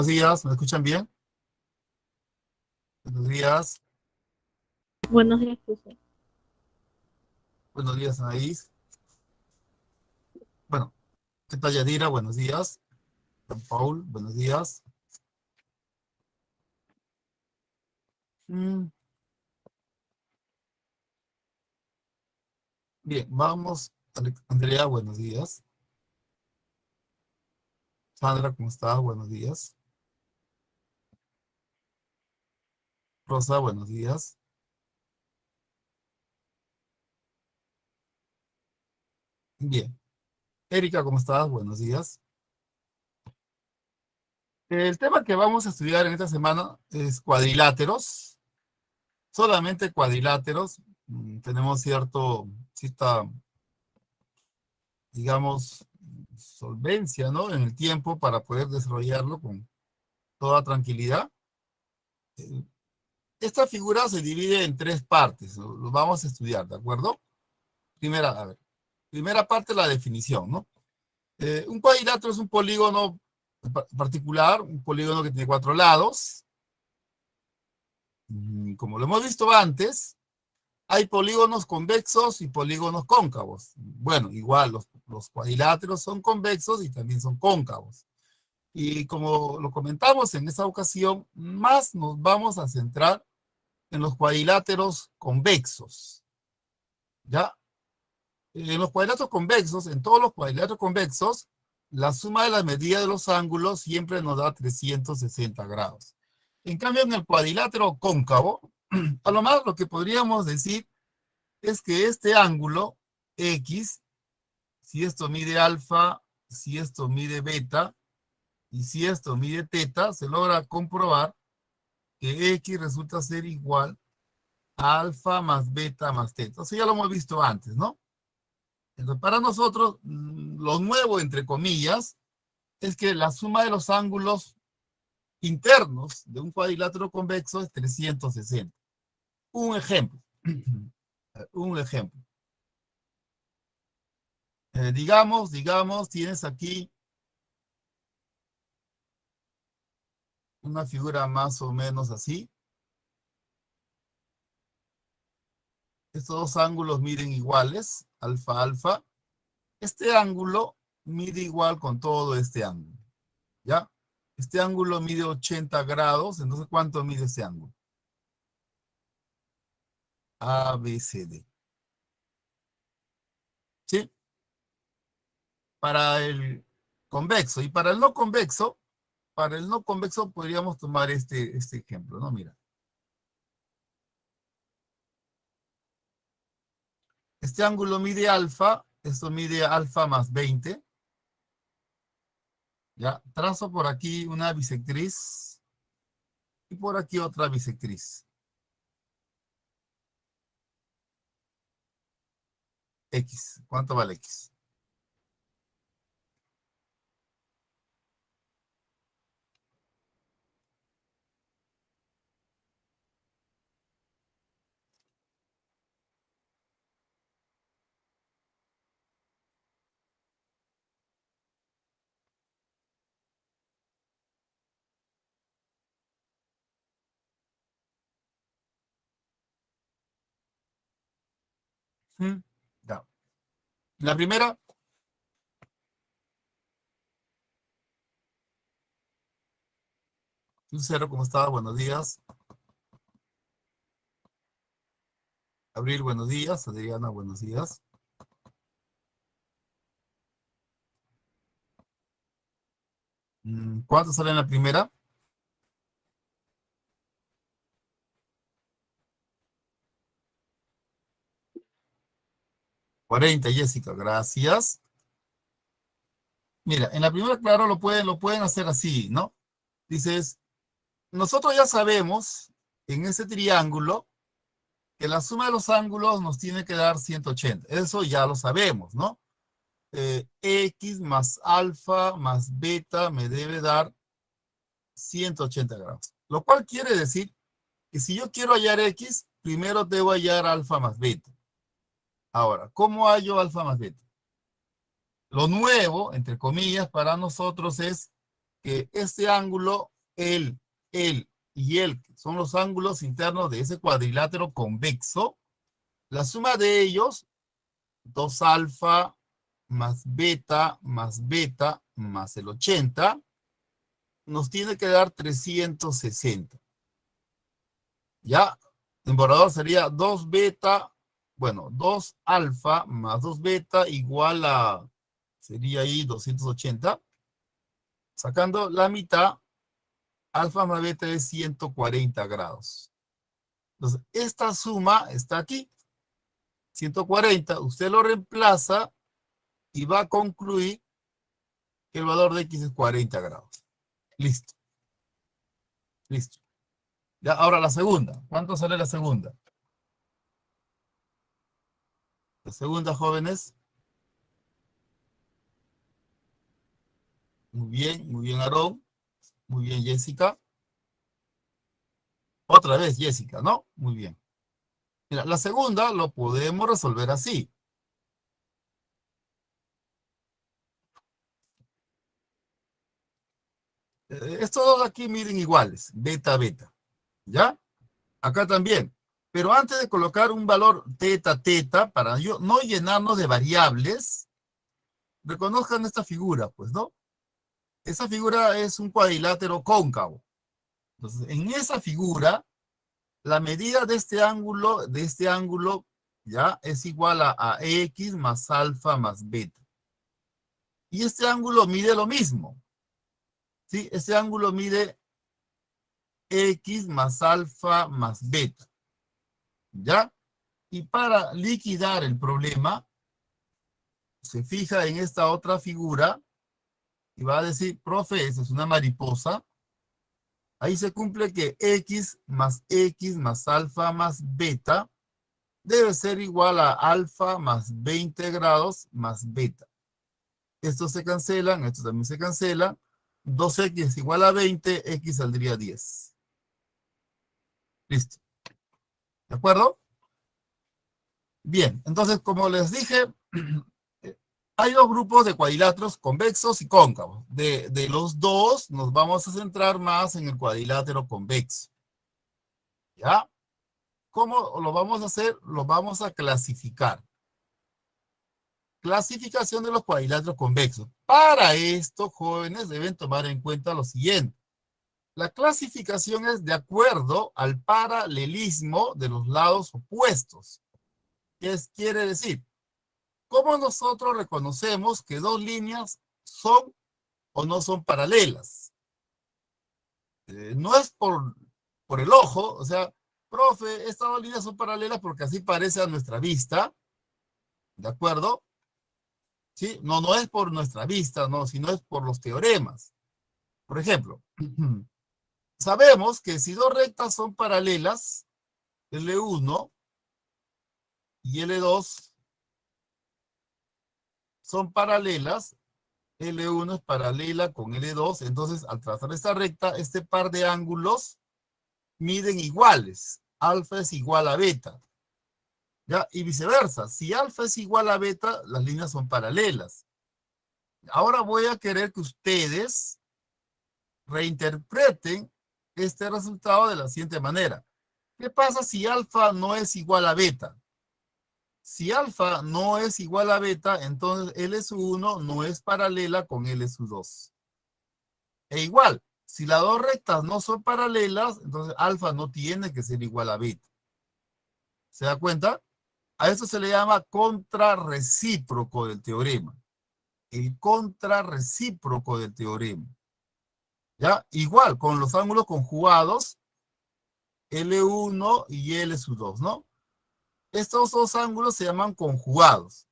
días, ¿me escuchan bien? Buenos días, Buenos días, José. buenos días, Anaís. Bueno, ¿qué tal, Yadira? Buenos días. Juan Paul, buenos días. Mm, bien, vamos. Andrea, buenos días. Sandra, ¿cómo estás? Buenos días. Rosa, buenos días. Bien. Erika, ¿cómo estás? Buenos días. El tema que vamos a estudiar en esta semana es cuadriláteros, solamente cuadriláteros. Tenemos cierta, digamos, solvencia, ¿no? En el tiempo para poder desarrollarlo con toda tranquilidad. Eh, Esta figura se divide en tres partes, lo vamos a estudiar, ¿de acuerdo? A ver, primera parte, la definición, ¿no? Un cuadrilátero es un polígono particular, un polígono que tiene cuatro lados. Como lo hemos visto antes, hay polígonos convexos y polígonos cóncavos. Bueno, igual los cuadriláteros son convexos y también son cóncavos. Y como lo comentamos en esta ocasión, más nos vamos a centrar en los cuadriláteros convexos, ¿ya? En los cuadriláteros convexos, en todos los cuadriláteros convexos, la suma de las medidas de los ángulos siempre nos da 360 grados. En cambio, en el cuadrilátero cóncavo, a lo más lo que podríamos decir es que este ángulo X, si esto mide alfa, si esto mide beta, y si esto mide teta, se logra comprobar que X resulta ser igual a alfa más beta más teta. Eso ya lo hemos visto antes, ¿no? Entonces, para nosotros, lo nuevo, entre comillas, es que la suma de los ángulos internos de un cuadrilátero convexo es 360. Un ejemplo. Un ejemplo. Digamos, tienes aquí una figura más o menos así. Estos dos ángulos miden iguales, alfa, alfa. Este ángulo mide igual con todo este ángulo, ¿ya? Este ángulo mide 80 grados, entonces ¿cuánto mide este ángulo? A, B, C, D. ¿Sí? Para el convexo. Y para el no convexo podríamos tomar este ejemplo, ¿no? Mira, este ángulo mide alfa, esto mide alfa más 20, ¿ya? Trazo por aquí una bisectriz y por aquí otra bisectriz. X, ¿cuánto vale X? Ya. La primera, Lucero, ¿cómo está? Buenos días. Abril, buenos días. Adriana, buenos días. ¿Cuánto sale en la primera? 40, Jessica, gracias. Mira, en la primera, claro, lo pueden hacer así, ¿no? Dices, nosotros ya sabemos en ese triángulo que la suma de los ángulos nos tiene que dar 180. Eso ya lo sabemos, ¿no? X más alfa más beta me debe dar 180 grados. Lo cual quiere decir que si yo quiero hallar X, primero debo hallar alfa más beta. Ahora, ¿cómo hallo alfa más beta? Lo nuevo, entre comillas, para nosotros es que este ángulo el, el y el, que son los ángulos internos de ese cuadrilátero convexo, la suma de ellos, 2 alfa más beta más el 80, nos tiene que dar 360. Ya, en borrador sería 2 beta, bueno, 2 alfa más 2 beta igual a, sería ahí 280. Sacando la mitad, alfa más beta es 140 grados. Entonces, esta suma está aquí, 140. Usted lo reemplaza y va a concluir que el valor de x es 40 grados. Listo. Listo. Ya, ahora la segunda. ¿Cuánto sale la segunda? La segunda, jóvenes. Muy bien, Aarón. Muy bien, Jessica. Otra vez, Jessica, ¿no? Muy bien. Mira, la segunda lo podemos resolver así. Estos dos aquí miden iguales, beta, beta. ¿Ya? Acá también. Pero antes de colocar un valor teta, teta, para no llenarnos de variables, reconozcan esta figura, pues, ¿no? Esa figura es un cuadrilátero cóncavo. Entonces, en esa figura, la medida de este ángulo, ya, es igual a x más alfa más beta. Y este ángulo mide lo mismo. ¿Sí? Este ángulo mide x más alfa más beta. ¿Ya? Y para liquidar el problema, se fija en esta otra figura y va a decir, profe, esa es una mariposa. Ahí se cumple que x más alfa más beta debe ser igual a alfa más 20 grados más beta. Estos se cancelan, estos también se cancelan. 2x es igual a 20, x saldría 10. Listo. ¿De acuerdo? Bien, entonces, como les dije, hay dos grupos de cuadriláteros convexos y cóncavos. De los dos, nos vamos a centrar más en el cuadrilátero convexo. ¿Ya? ¿Cómo lo vamos a hacer? Lo vamos a clasificar. Clasificación de los cuadriláteros convexos. Para esto, jóvenes, deben tomar en cuenta lo siguiente. La clasificación es de acuerdo al paralelismo de los lados opuestos. ¿Qué quiere decir? ¿Cómo nosotros reconocemos que dos líneas son o no son paralelas? No es por el ojo, o sea, profe, estas dos líneas son paralelas porque así parece a nuestra vista, ¿de acuerdo? ¿Sí? No, no es por nuestra vista, no, sino es por los teoremas. Por ejemplo, sabemos que si dos rectas son paralelas, L1 y L2 son paralelas, L1 es paralela con L2, entonces al trazar esta recta, este par de ángulos miden iguales. Alfa es igual a beta. ¿Ya? Y viceversa. Si alfa es igual a beta, las líneas son paralelas. Ahora voy a querer que ustedes reinterpreten este resultado de la siguiente manera. ¿Qué pasa si alfa no es igual a beta? Si alfa no es igual a beta, entonces L1 no es paralela con L2. E igual, si las dos rectas no son paralelas, entonces alfa no tiene que ser igual a beta. ¿Se da cuenta? A esto se le llama contrarrecíproco del teorema. El contrarrecíproco del teorema. ¿Ya? Igual, con los ángulos conjugados, L1 y L2, ¿no? Estos dos ángulos se llaman conjugados.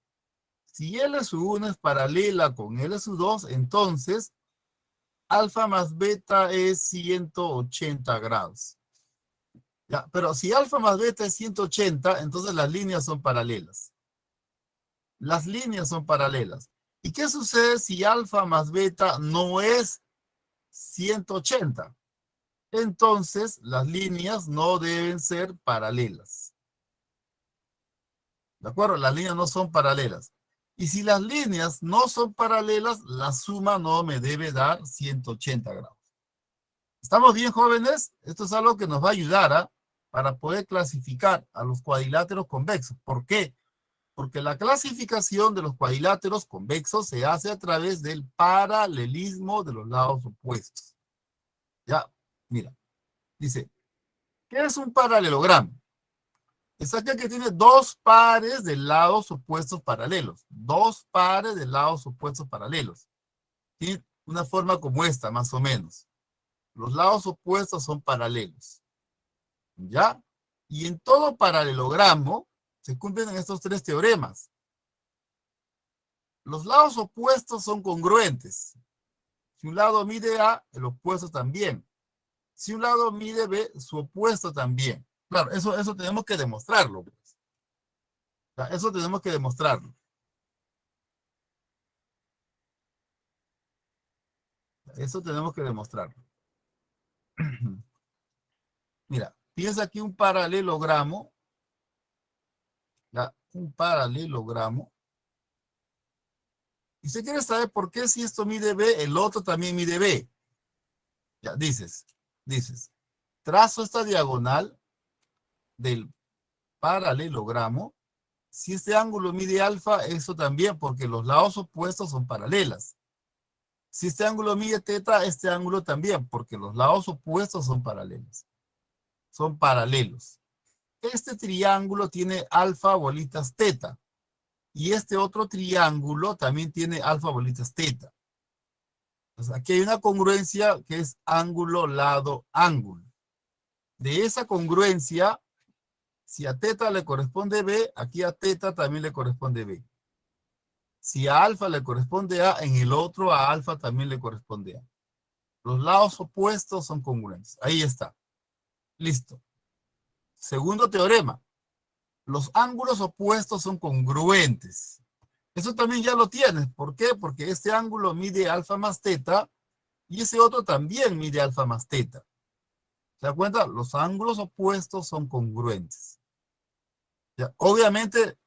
Si L1 es paralela con L2, entonces alfa más beta es 180 grados. ¿Ya? Pero si alfa más beta es 180, entonces las líneas son paralelas. Las líneas son paralelas. ¿Y qué sucede si alfa más beta no es 180? Entonces las líneas no deben ser paralelas. ¿De acuerdo? Las líneas no son paralelas. Y si las líneas no son paralelas, la suma no me debe dar 180 grados. ¿Estamos bien, jóvenes? Esto es algo que nos va a ayudar para poder clasificar a los cuadriláteros convexos. ¿Por qué? Porque la clasificación de los cuadriláteros convexos se hace a través del paralelismo de los lados opuestos. Ya, mira, dice, ¿qué es un paralelogramo? Es aquel que tiene dos pares de lados opuestos paralelos. Dos pares de lados opuestos paralelos. Tiene una forma como esta, más o menos. Los lados opuestos son paralelos. ¿Ya? Y en todo paralelogramo se cumplen estos tres teoremas. Los lados opuestos son congruentes. Si un lado mide A, el opuesto también. Si un lado mide B, su opuesto también. Claro, eso tenemos que demostrarlo. Pues. O sea, eso tenemos que demostrarlo. Eso tenemos que demostrarlo. Mira, piensa aquí un paralelogramo. ¿Ya? Un paralelogramo. Y usted quiere saber por qué si esto mide B, el otro también mide B. Ya, dices, trazo esta diagonal del paralelogramo. Si este ángulo mide alfa, eso también, porque los lados opuestos son paralelas. Si este ángulo mide teta, este ángulo también, porque los lados opuestos son paralelos. Son paralelos. Este triángulo tiene alfa bolitas teta. Y este otro triángulo también tiene alfa bolitas teta. Entonces, aquí hay una congruencia que es ángulo, lado, ángulo. De esa congruencia, si a teta le corresponde B, aquí a teta también le corresponde B. Si a alfa le corresponde A, en el otro a alfa también le corresponde A. Los lados opuestos son congruentes. Ahí está. Listo. Segundo teorema. Los ángulos opuestos son congruentes. Eso también ya lo tienes. ¿Por qué? Porque este ángulo mide alfa más teta y ese otro también mide alfa más teta. ¿Se da cuenta? Los ángulos opuestos son congruentes. Ya, obviamente,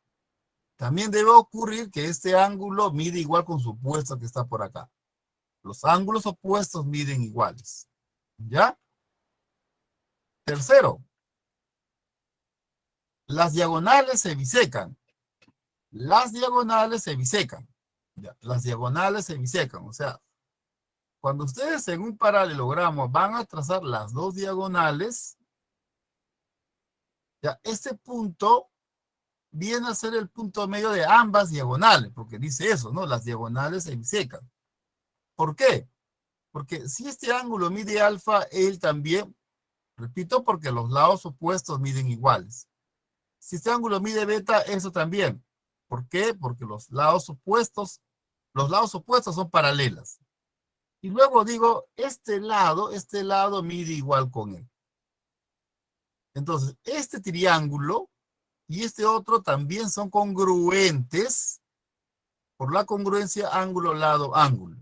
también debe ocurrir que este ángulo mide igual con su opuesto que está por acá. Los ángulos opuestos miden iguales. ¿Ya? Tercero, las diagonales se bisecan. Las diagonales se bisecan. Ya, las diagonales se bisecan. O sea, cuando ustedes en un paralelogramo van a trazar las dos diagonales, ya, este punto viene a ser el punto medio de ambas diagonales, porque dice eso, ¿no? Las diagonales se bisecan. ¿Por qué? Porque si este ángulo mide alfa, él también, repito, porque los lados opuestos miden iguales. Si este ángulo mide beta, eso también. ¿Por qué? Porque los lados opuestos son paralelas. Y luego digo, este lado mide igual con él. Entonces, este triángulo y este otro también son congruentes por la congruencia ángulo, lado, ángulo.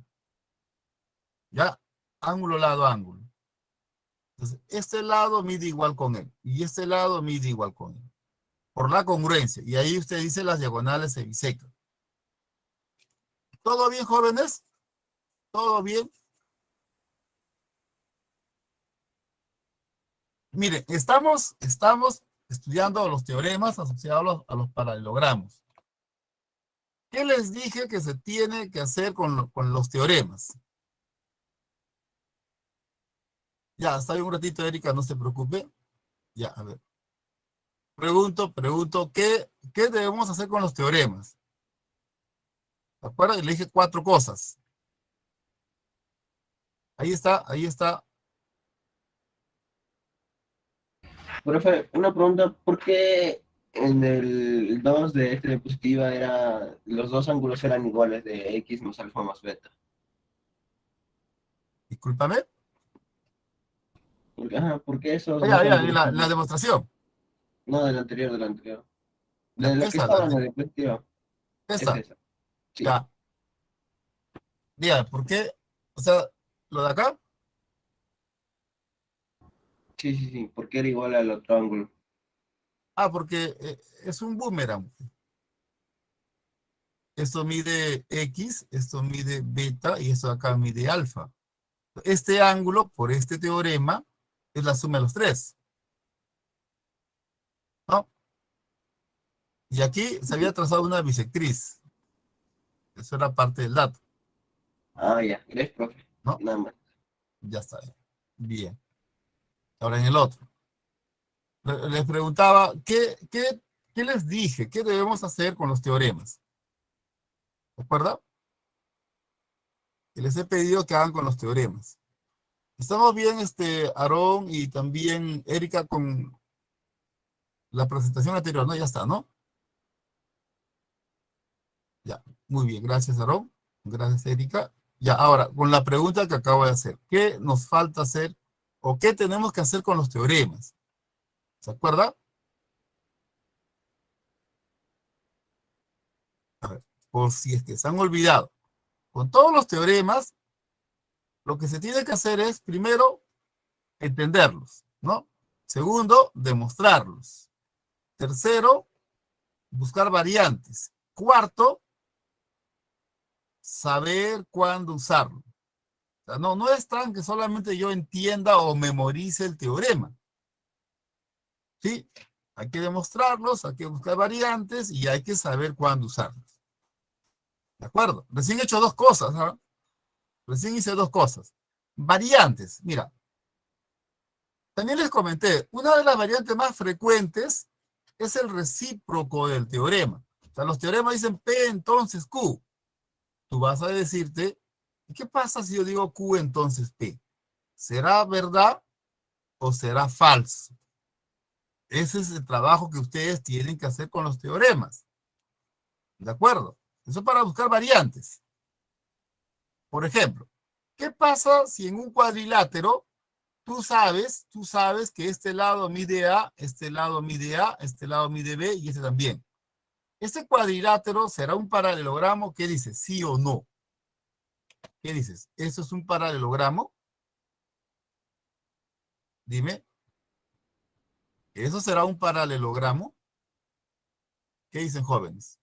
¿Ya? Ángulo, lado, ángulo. Entonces, este lado mide igual con él y este lado mide igual con él. Por la congruencia. Y ahí usted dice las diagonales se bisecan. ¿Todo bien, jóvenes? ¿Todo bien? Miren, estamos estudiando los teoremas asociados a los paralelogramos. ¿Qué les dije que se tiene que hacer con los teoremas? Ya, está bien un ratito, Erika, no se preocupe. Ya, a ver. Pregunto, ¿qué debemos hacer con los teoremas? ¿De acuerdo? Y le dije 4 cosas. Ahí está. Profe, una pregunta, ¿por qué en el 2 de esta diapositiva los dos ángulos eran iguales de X más alfa más beta? Discúlpame. ¿Por qué esos dos Ya, ángulos? la demostración. No, del anterior, del anterior. De la que Esa, estaba en la diapositiva. Es esa. esa. Sí, Ya. Diga, ¿por qué? O sea, lo de acá. sí. ¿Por qué era igual al otro ángulo? Porque es un boomerang. Esto mide X, esto mide beta y esto acá mide alfa. Este ángulo, por este teorema, es la suma de los tres, ¿no? Y aquí se había trazado una bisectriz. Eso era parte del dato, Ah, ya, gracias, profe. ¿no? Nada más. Ya está. Bien. Ahora en el otro. Les preguntaba, ¿qué les dije? ¿Qué debemos hacer con los teoremas? ¿De acuerdo? Y les he pedido que hagan con los teoremas. Estamos bien, Aarón y también Erika con la presentación anterior, ¿no? Ya está, ¿no? Ya, muy bien, gracias, Aarón. Gracias, Erika. Ya, ahora, con la pregunta que acabo de hacer, ¿qué nos falta hacer o qué tenemos que hacer con los teoremas? ¿Se acuerda? A ver, por si es que se han olvidado. Con todos los teoremas, lo que se tiene que hacer es, primero, entenderlos, ¿no? Segundo, demostrarlos. Tercero, buscar variantes. Cuarto, saber cuándo usarlo. O sea, no es tan que solamente yo entienda o memorice el teorema. ¿Sí? Hay que demostrarlos, hay que buscar variantes y hay que saber cuándo usarlos. ¿De acuerdo? Recién he hecho dos cosas, ¿ah? Recién hice dos cosas. Variantes, mira. También les comenté, una de las variantes más frecuentes es el recíproco del teorema. O sea, los teoremas dicen P entonces Q. Tú vas a decirte, ¿qué pasa si yo digo Q entonces P? ¿Será verdad o será falso? Ese es el trabajo que ustedes tienen que hacer con los teoremas. ¿De acuerdo? Eso es para buscar variantes. Por ejemplo, ¿qué pasa si en un cuadrilátero tú sabes que este lado mide A, este lado mide A, este lado mide B y este también? ¿Este cuadrilátero será un paralelogramo? ¿Qué dices? ¿Sí o no? ¿Qué dices? ¿Eso es un paralelogramo? Dime, ¿eso será un paralelogramo? ¿Qué dicen jóvenes?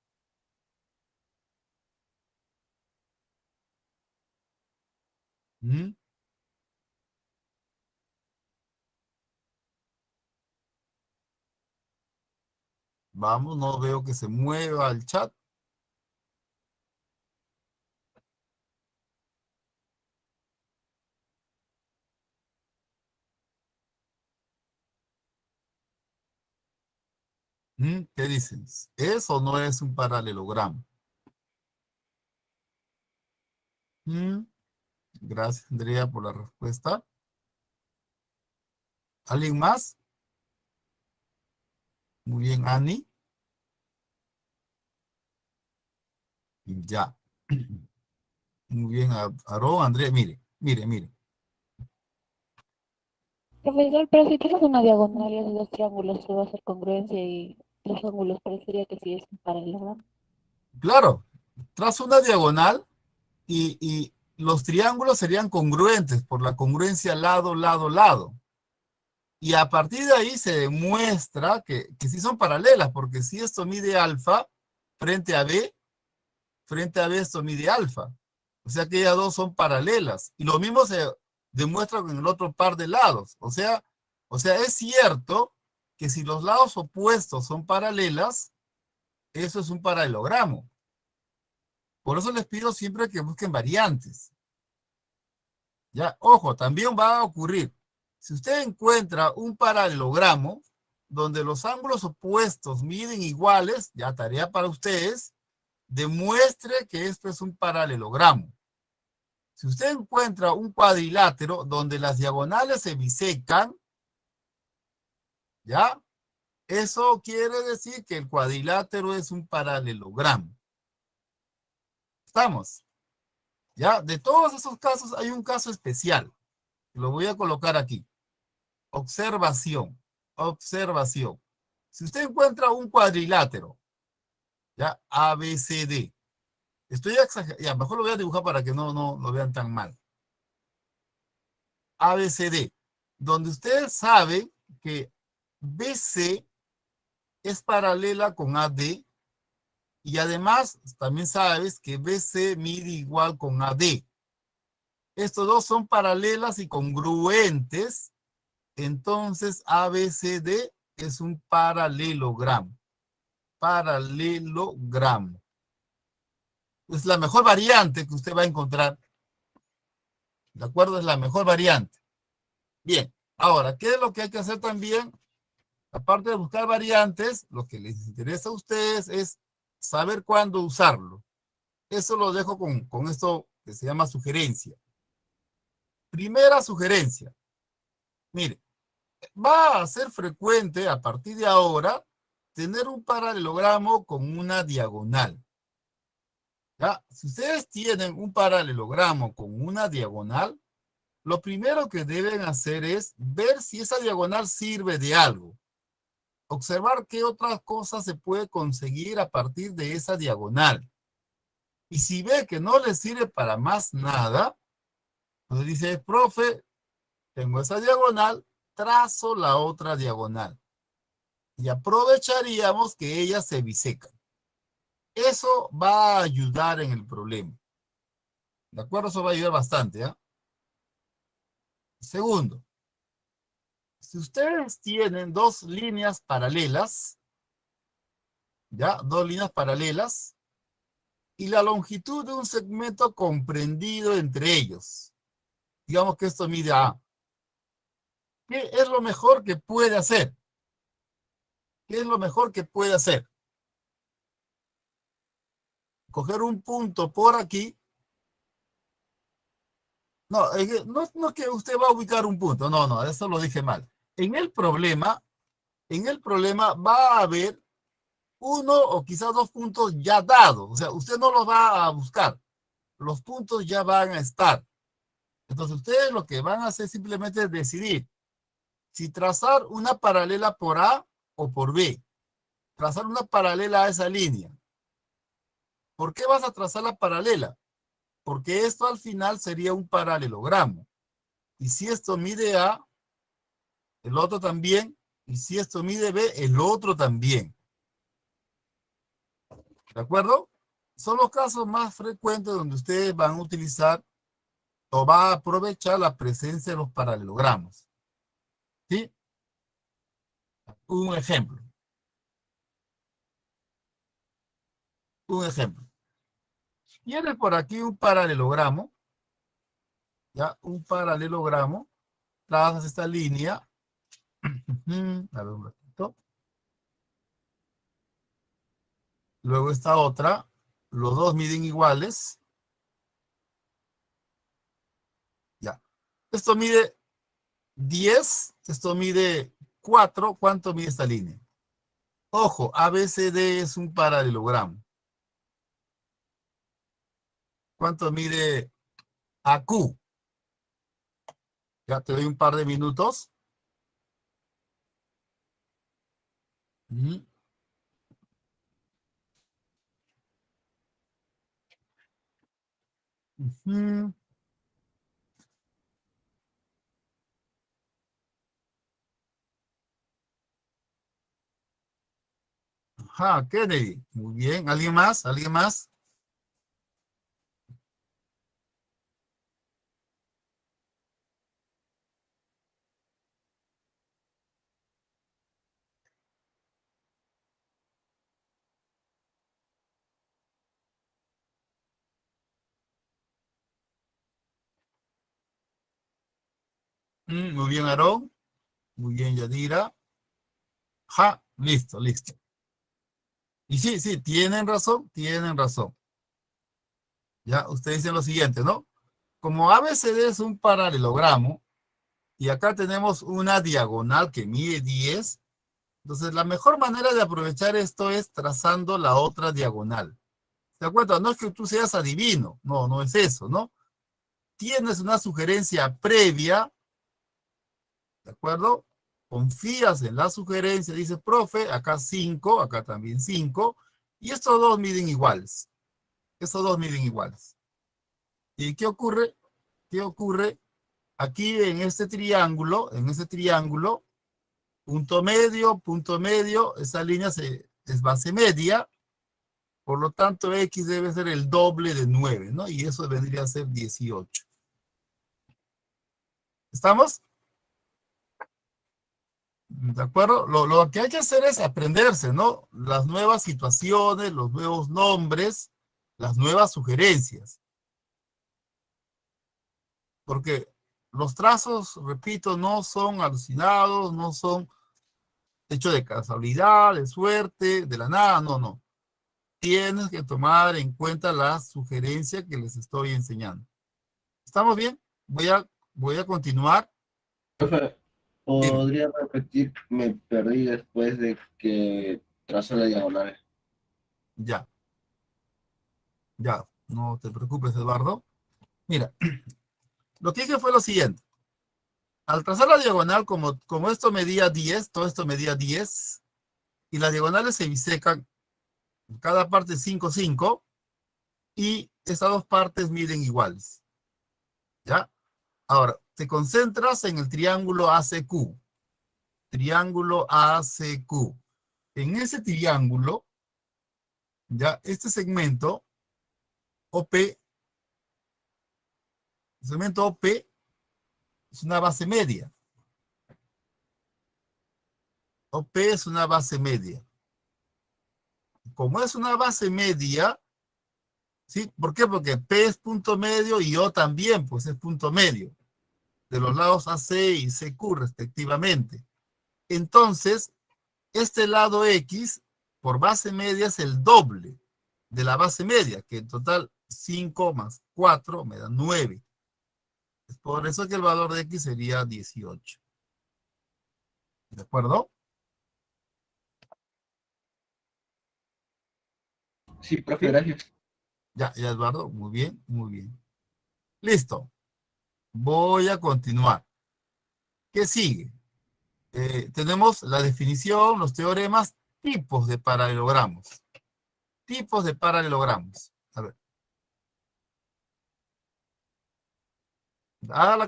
¿Mm? Vamos, no veo que se mueva el chat. ¿Qué dicen? ¿Es o no es un paralelogramo? ¿Mm? Gracias, Andrea, por la respuesta. ¿Alguien más? Muy bien, Ani. Ya. Muy bien, Aarón, Andrea. Mire, mire, mire. Profesor, pero si tienes una diagonal y esos dos triángulos, se va a hacer congruencia y los ángulos parecería que sí es un paralelo. Claro, trazo una diagonal y los triángulos serían congruentes por la congruencia lado, lado, lado. Y a partir de ahí se demuestra que sí son paralelas, porque si esto mide alfa frente a B, frente a B esto mide alfa. O sea que ellas dos son paralelas. Y lo mismo se demuestra con el otro par de lados. O sea, es cierto que si los lados opuestos son paralelas, eso es un paralelogramo. Por eso les pido siempre que busquen variantes. Ya, ojo, también va a ocurrir. Si usted encuentra un paralelogramo donde los ángulos opuestos miden iguales, ya tarea para ustedes, demuestre que esto es un paralelogramo. Si usted encuentra un cuadrilátero donde las diagonales se bisecan, ¿ya? Eso quiere decir que el cuadrilátero es un paralelogramo. ¿Estamos? ¿Ya? De todos esos casos hay un caso especial. Lo voy a colocar aquí. Observación. Observación. Si usted encuentra un cuadrilátero, ¿ya? ABCD. Estoy exagerando. Ya, mejor lo voy a dibujar para que no lo vean tan mal. ABCD. Donde usted sabe que BC es paralela con AD y además también sabes que BC mide igual con AD. Estos dos son paralelas y congruentes. Entonces, ABCD es un paralelogramo. Paralelogramo. Es la mejor variante que usted va a encontrar. ¿De acuerdo? Es la mejor variante. Bien. Ahora, ¿qué es lo que hay que hacer también? Aparte de buscar variantes, lo que les interesa a ustedes es saber cuándo usarlo. Eso lo dejo con esto que se llama sugerencia. Primera sugerencia. Mire, va a ser frecuente a partir de ahora tener un paralelogramo con una diagonal. ¿Ya? Si ustedes tienen un paralelogramo con una diagonal, lo primero que deben hacer es ver si esa diagonal sirve de algo. Observar qué otras cosas se puede conseguir a partir de esa diagonal. Y si ve que no le sirve para más nada, pues dice, profe, tengo esa diagonal, trazo la otra diagonal. Y aprovecharíamos que ellas se bisecan. Eso va a ayudar en el problema. ¿De acuerdo? Eso va a ayudar bastante, ¿eh? Segundo, si ustedes tienen dos líneas paralelas, ¿ya? Dos líneas paralelas, y la longitud de un segmento comprendido entre ellos. Digamos que esto mide A. ¿Qué es lo mejor que puede hacer? ¿Qué es lo mejor que puede hacer? Coger un punto por aquí. No, no es que usted va a ubicar un punto. No, no, eso lo dije mal. En el problema va a haber uno o quizás dos puntos ya dados. O sea, usted no los va a buscar. Los puntos ya van a estar. Entonces, ustedes lo que van a hacer simplemente es decidir si trazar una paralela por A o por B. Trazar una paralela a esa línea. ¿Por qué vas a trazar la paralela? Porque esto al final sería un paralelogramo. Y si esto mide A, el otro también. Y si esto mide B, el otro también. ¿De acuerdo? Son los casos más frecuentes donde ustedes van a utilizar o va a aprovechar la presencia de los paralelogramos. ¿Sí? Un ejemplo. Un ejemplo. Tienes por aquí un paralelogramo. ¿Ya? Un paralelogramo. Trazas esta línea. A ver un ratito. Luego esta otra. Los dos miden iguales. Ya. Esto mide 10. Esto mide 4. ¿Cuánto mide esta línea? Ojo, ABCD es un paralelogramo. ¿Cuánto mide AQ? Ya te doy un par de minutos. Ujú. Ujú. Ajá, Kennedy. Muy bien. ¿Alguien más? ¿Alguien más? Muy bien, Aarón. Muy bien, Yadira. Ja, listo, listo. Y sí, sí, tienen razón, tienen razón. Ya, ustedes dicen lo siguiente, ¿no? Como ABCD es un paralelogramo, y acá tenemos una diagonal que mide 10, entonces la mejor manera de aprovechar esto es trazando la otra diagonal. ¿De acuerdo? No es que tú seas adivino, no, no es eso, ¿no? Tienes una sugerencia previa, ¿de acuerdo? Confías en la sugerencia, dices, profe, acá 5, acá también 5, y estos dos miden iguales. Estos dos miden iguales. ¿Y qué ocurre? ¿Qué ocurre? Aquí en este triángulo, punto medio, esa línea es base media, por lo tanto X debe ser el doble de 9, ¿no? Y eso vendría a ser 18. ¿Estamos? ¿De acuerdo? Lo que hay que hacer es aprenderse, ¿no? Las nuevas situaciones, los nuevos nombres, las nuevas sugerencias. Porque los trazos, repito, no son alucinados, no son hechos de casualidad, de suerte, de la nada, no, no. Tienes que tomar en cuenta la sugerencia que les estoy enseñando. ¿Estamos bien? Voy a continuar. Profe, Dime. ¿podría repetir? Me perdí después de que trazó la diagonal. Ya, ya, no te preocupes, Eduardo. Mira, lo que dije fue lo siguiente. Al trazar la diagonal, como esto medía 10, todo esto medía 10, y las diagonales se bisecan, cada parte 5, 5, y estas dos partes miden iguales. ¿Ya? Ahora, te concentras en el triángulo ACQ. Triángulo ACQ. En ese triángulo, ya, este segmento OP, el segmento OP es una base media. OP es una base media. Como es una base media, ¿sí? ¿Por qué? Porque P es punto medio y O también, pues es punto medio, de los lados AC y CQ respectivamente. Entonces, este lado X, por base media, es el doble de la base media, que en total 5 más 4 me da 9. Es por eso que el valor de X sería 18. ¿De acuerdo? Sí, profe, gracias. Ya, ya, Eduardo, muy bien, muy bien. Listo. Voy a continuar. ¿Qué sigue? Tenemos la definición, los teoremas, tipos de paralelogramos. Tipos de paralelogramos. A ver, haga la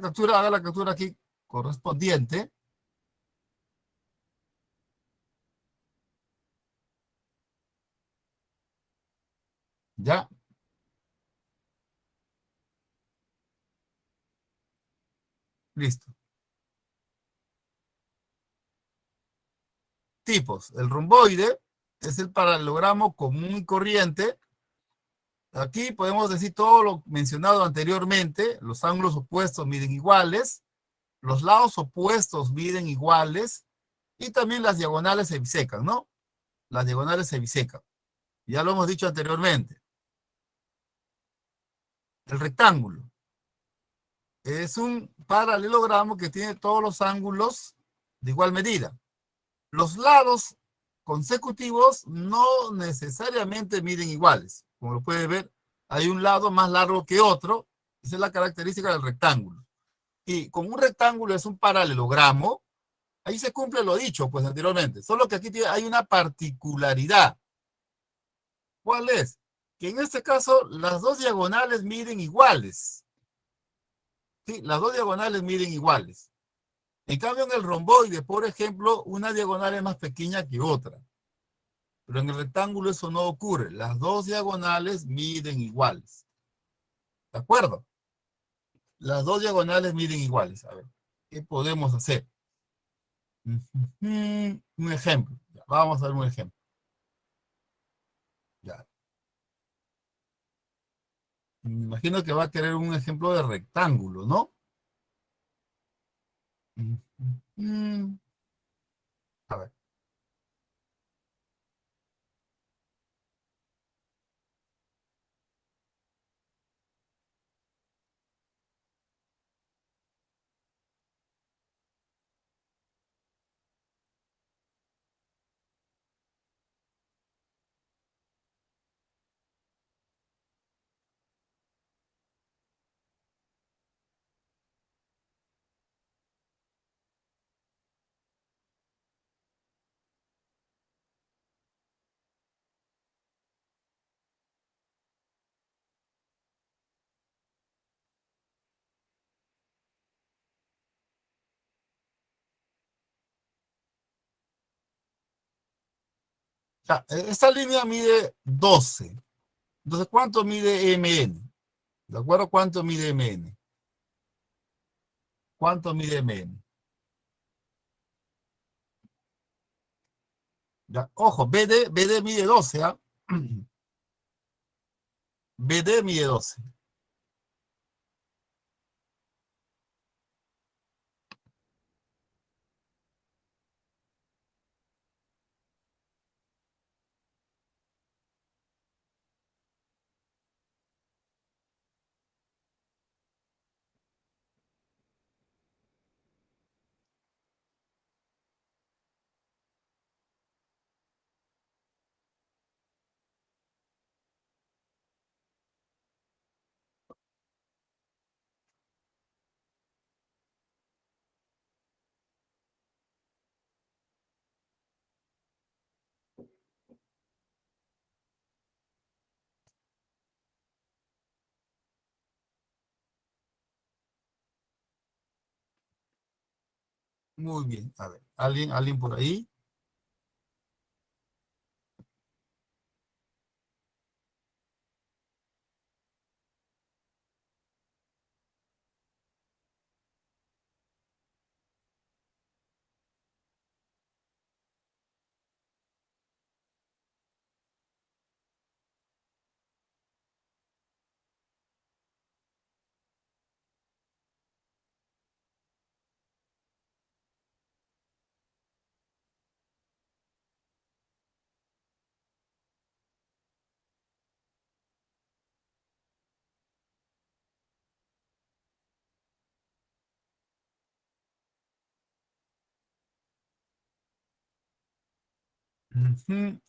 captura aquí correspondiente. Ya, listo. Tipos. El romboide es el paralelogramo común y corriente. Aquí podemos decir todo lo mencionado anteriormente. Los ángulos opuestos miden iguales. Los lados opuestos miden iguales. Y también las diagonales se bisecan, ¿no? Las diagonales se bisecan. Ya lo hemos dicho anteriormente. El rectángulo es un paralelogramo que tiene todos los ángulos de igual medida. Los lados consecutivos no necesariamente miden iguales. Como lo puede ver, hay un lado más largo que otro. Esa es la característica del rectángulo. Y como un rectángulo es un paralelogramo, ahí se cumple lo dicho pues anteriormente. Solo que aquí hay una particularidad. ¿Cuál es? Que en este caso las dos diagonales miden iguales. ¿Sí? Las dos diagonales miden iguales. En cambio, en el romboide, por ejemplo, una diagonal es más pequeña que otra. Pero en el rectángulo eso no ocurre. Las dos diagonales miden iguales. ¿De acuerdo? Las dos diagonales miden iguales. A ver, ¿qué podemos hacer? Un ejemplo. Ya, vamos a ver un ejemplo. Ya. Me imagino que va a querer un ejemplo de rectángulo, ¿no? A ver. Ya, esta línea mide 12. Entonces, ¿cuánto mide MN? ¿De acuerdo? ¿Cuánto mide MN? ¿Cuánto mide MN? Ya, ojo, BD mide 12, ¿ah? BD mide 12. Muy bien, a ver, ¿alguien por ahí? Ujú.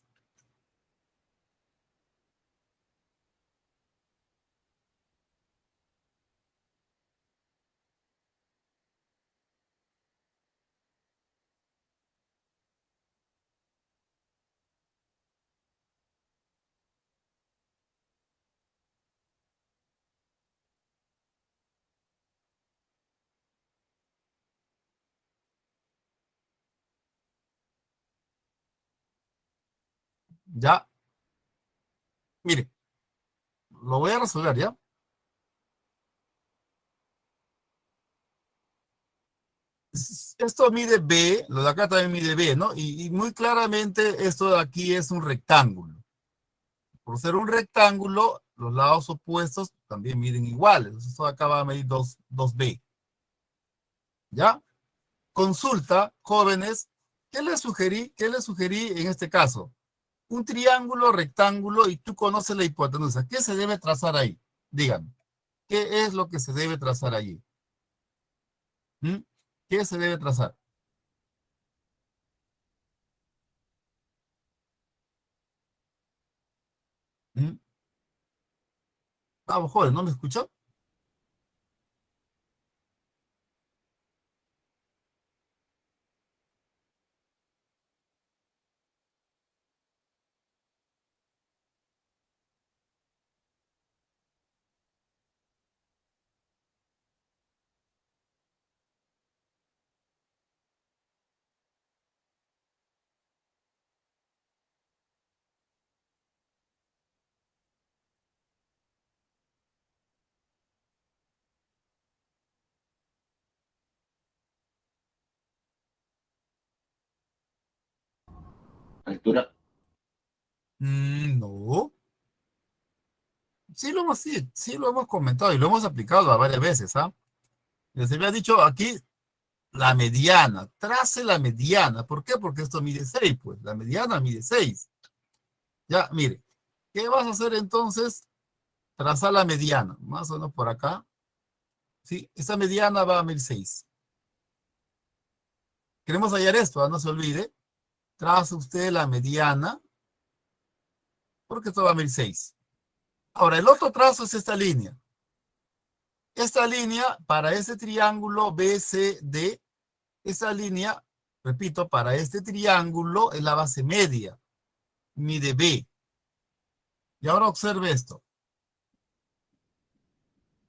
Ya, mire, lo voy a resolver, ¿ya? Esto mide B, lo de acá también mide B, ¿no? Y muy claramente esto de aquí es un rectángulo. Por ser un rectángulo, los lados opuestos también miden iguales. Esto de acá va a medir 2B. ¿Ya? Consulta, jóvenes, ¿qué les sugerí en este caso? Un triángulo, rectángulo, y tú conoces la hipotenusa. ¿Qué se debe trazar ahí? Díganme, ¿qué es lo que se debe trazar allí? ¿Mm? ¿Qué se debe trazar? ¿Mm? Vamos, jóvenes, ¿no me escuchan? Altura. No. Sí lo hemos comentado y lo hemos aplicado a varias veces, ¿ah? Les había dicho aquí la mediana, trace la mediana. ¿Por qué? Porque esto mide 6, pues la mediana mide 6. Ya, mire, ¿qué vas a hacer entonces? Trazar la mediana, más o menos por acá. Sí, esta mediana va a medir 6. Queremos hallar esto, ¿ah? No se olvide. Traza usted la mediana, porque esto va a medir 6. Ahora, el otro trazo es esta línea. Esta línea, para ese triángulo BCD, esa línea, repito, para este triángulo es la base media, mide B. Y ahora observe esto.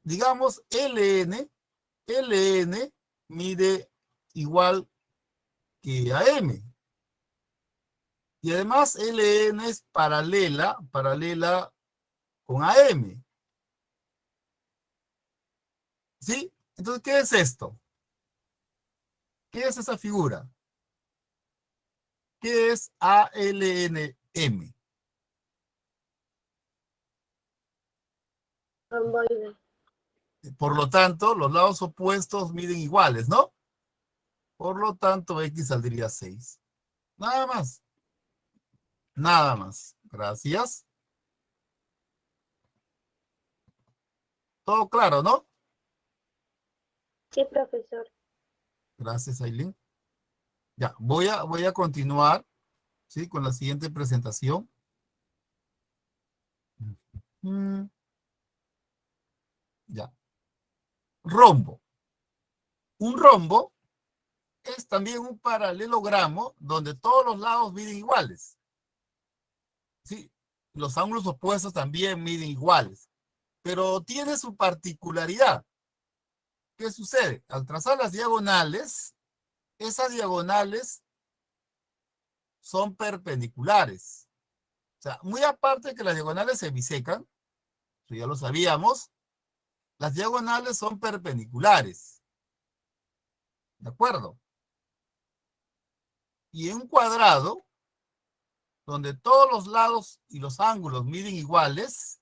Digamos, LN mide igual que AM. Y además LN es paralela con AM. ¿Sí? Entonces, ¿qué es esto? ¿Qué es esa figura? ¿Qué es ALNM? Romboide. Por lo tanto, los lados opuestos miden iguales, ¿no? Por lo tanto, X saldría 6. Nada más. Nada más. Gracias. Todo claro, ¿no? Sí, profesor. Gracias, Aileen. Ya, voy a continuar, ¿sí? Con la siguiente presentación. Mm, ya. Rombo. Un rombo es también un paralelogramo donde todos los lados miden iguales. ¿Sí? Los ángulos opuestos también miden iguales. Pero tiene su particularidad. ¿Qué sucede? Al trazar las diagonales, esas diagonales son perpendiculares. O sea, muy aparte de que las diagonales se bisecan, eso ya lo sabíamos, las diagonales son perpendiculares. ¿De acuerdo? Y en un cuadrado, donde todos los lados y los ángulos miden iguales,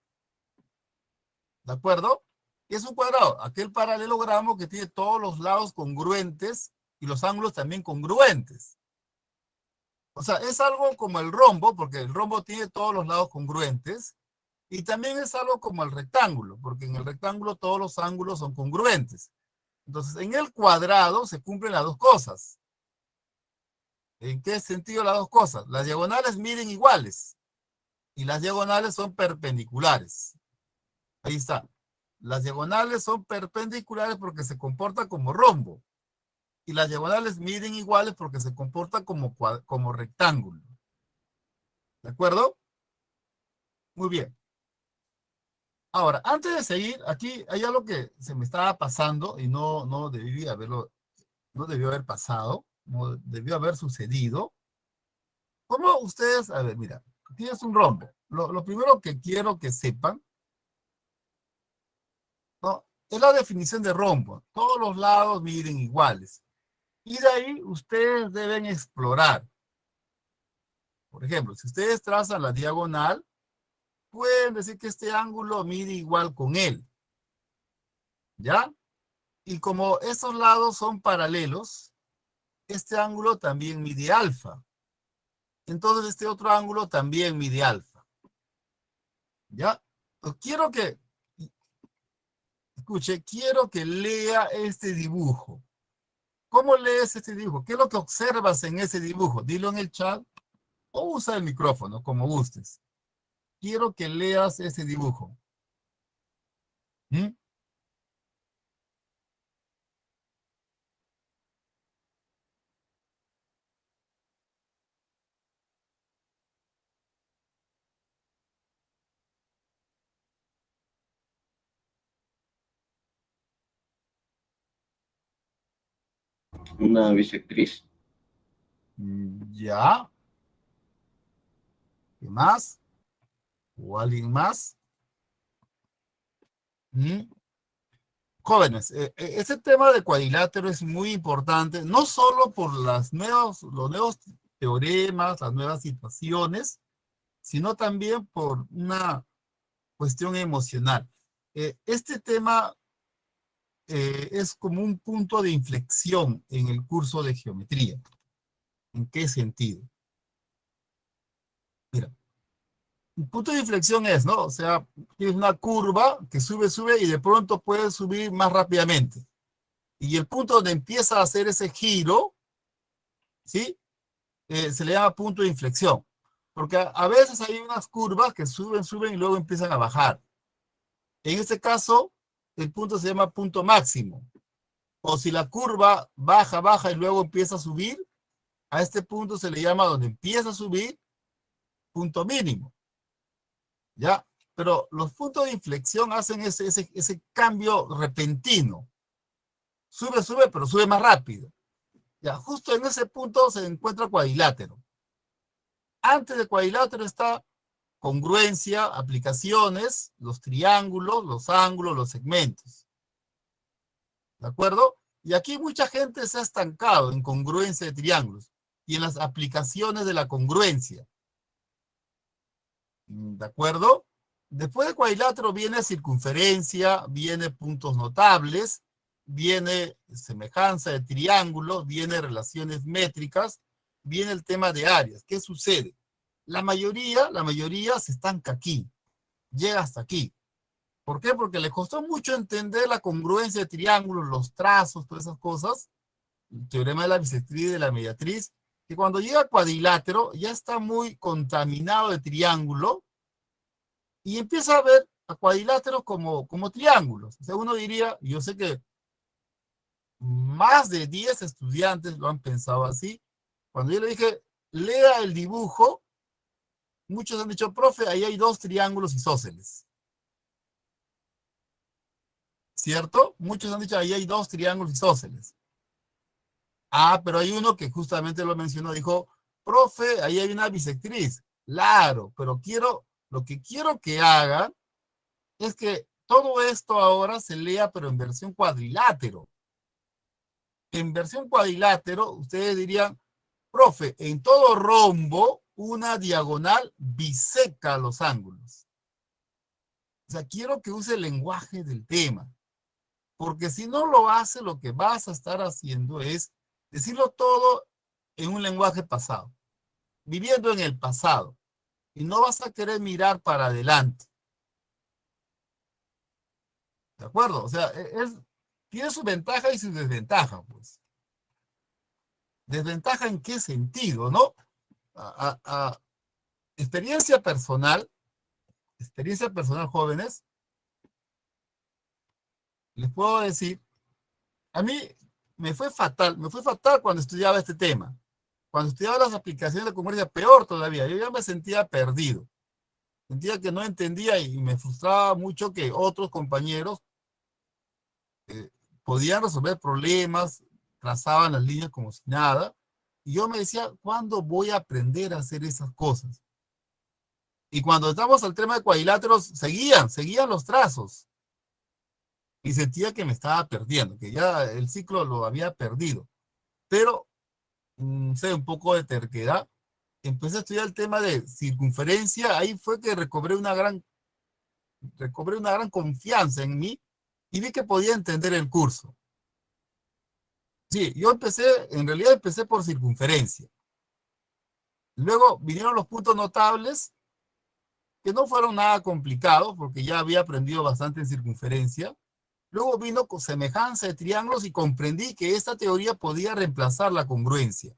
¿de acuerdo? Es un cuadrado, aquel paralelogramo que tiene todos los lados congruentes y los ángulos también congruentes. O sea, es algo como el rombo, porque el rombo tiene todos los lados congruentes, y también es algo como el rectángulo, porque en el rectángulo todos los ángulos son congruentes. Entonces, en el cuadrado se cumplen las dos cosas. ¿En qué sentido las dos cosas? Las diagonales miden iguales, y las diagonales son perpendiculares. Ahí está. Las diagonales son perpendiculares porque se comportan como rombo. Y las diagonales miden iguales porque se comportan como rectángulo. ¿De acuerdo? Muy bien. Ahora, antes de seguir, aquí hay algo que se me estaba pasando y no no debió haber pasado, no debió haber sucedido. ¿Cómo ustedes, a ver, mira, tienes un rombo. Lo primero que quiero que sepan, ¿no? Es la definición de rombo. Todos los lados miden iguales. Y de ahí ustedes deben explorar. Por ejemplo, si ustedes trazan la diagonal, pueden decir que este ángulo mide igual con él. ¿Ya? Y como estos lados son paralelos, este ángulo también mide alfa. Entonces este otro ángulo también mide alfa. ¿Ya? Pues quiero que, escuche, quiero que lea este dibujo. ¿Cómo lees este dibujo? ¿Qué es lo que observas en ese dibujo? Dilo en el chat o usa el micrófono, como gustes. Quiero que leas ese dibujo. ¿Mm? Una bisectriz. Ya. ¿Qué más? ¿O alguien más? ¿Mm? Jóvenes, este tema de cuadrilátero es muy importante, no solo por los nuevos teoremas, las nuevas situaciones, sino también por una cuestión emocional. Este tema es como un punto de inflexión en el curso de geometría. ¿En qué sentido? Mira, un punto de inflexión es, ¿no? O sea, tienes una curva que sube, sube y de pronto puede subir más rápidamente. Y el punto donde empieza a hacer ese giro, ¿sí? Se le llama punto de inflexión. Porque a veces hay unas curvas que suben, suben y luego empiezan a bajar. En este caso, el punto se llama punto máximo. O si la curva baja, baja y luego empieza a subir, a este punto se le llama donde empieza a subir, punto mínimo. ¿Ya? Pero los puntos de inflexión hacen ese cambio repentino. Sube, sube, pero sube más rápido. Ya, justo en ese punto se encuentra cuadrilátero. Antes de cuadrilátero está congruencia, aplicaciones, los triángulos, los ángulos, los segmentos. ¿De acuerdo? Y aquí mucha gente se ha estancado en congruencia de triángulos y en las aplicaciones de la congruencia. ¿De acuerdo? Después de cuadrilátero viene circunferencia, viene puntos notables, viene semejanza de triángulos, viene relaciones métricas, viene el tema de áreas. ¿Qué sucede? La mayoría se estanca aquí, llega hasta aquí. ¿Por qué? Porque le costó mucho entender la congruencia de triángulos, los trazos, todas esas cosas, el teorema de la bisectriz y de la mediatriz, que cuando llega a cuadrilátero ya está muy contaminado de triángulo y empieza a ver a cuadriláteros como triángulos. O sea, uno diría, yo sé que más de 10 estudiantes lo han pensado así. Cuando yo le dije, lea el dibujo, muchos han dicho, profe, ahí hay 2 triángulos isósceles. ¿Cierto? Muchos han dicho, ahí hay 2 triángulos isósceles. Ah, pero hay uno que justamente lo mencionó, dijo, profe, ahí hay una bisectriz. Claro, pero lo que quiero que hagan es que todo esto ahora se lea, pero en versión cuadrilátero. En versión cuadrilátero, ustedes dirían, profe, en todo rombo, una diagonal biseca los ángulos. O sea, quiero que use el lenguaje del tema. Porque si no lo hace, lo que vas a estar haciendo es decirlo todo en un lenguaje pasado, viviendo en el pasado. Y no vas a querer mirar para adelante. ¿De acuerdo? O sea, tiene su ventaja y su desventaja, pues. ¿Desventaja en qué sentido, no? Experiencia personal, jóvenes, les puedo decir, a mí me fue fatal cuando estudiaba este tema. Cuando estudiaba las aplicaciones de congruencia, peor todavía, yo ya me sentía perdido. Sentía que no entendía y me frustraba mucho que otros compañeros podían resolver problemas, trazaban las líneas como si nada, y yo me decía, ¿cuándo voy a aprender a hacer esas cosas? Y cuando estamos al tema de cuadriláteros, seguían los trazos, y sentía que me estaba perdiendo, que ya el ciclo lo había perdido. Pero, sé, un poco de terquedad, empecé a estudiar el tema de circunferencia, ahí fue que recobré una gran confianza en mí, y vi que podía entender el curso. Sí, en realidad empecé por circunferencia. Luego vinieron los puntos notables, que no fueron nada complicados, porque ya había aprendido bastante en circunferencia. Luego vino con semejanza de triángulos y comprendí que esta teoría podía reemplazar la congruencia.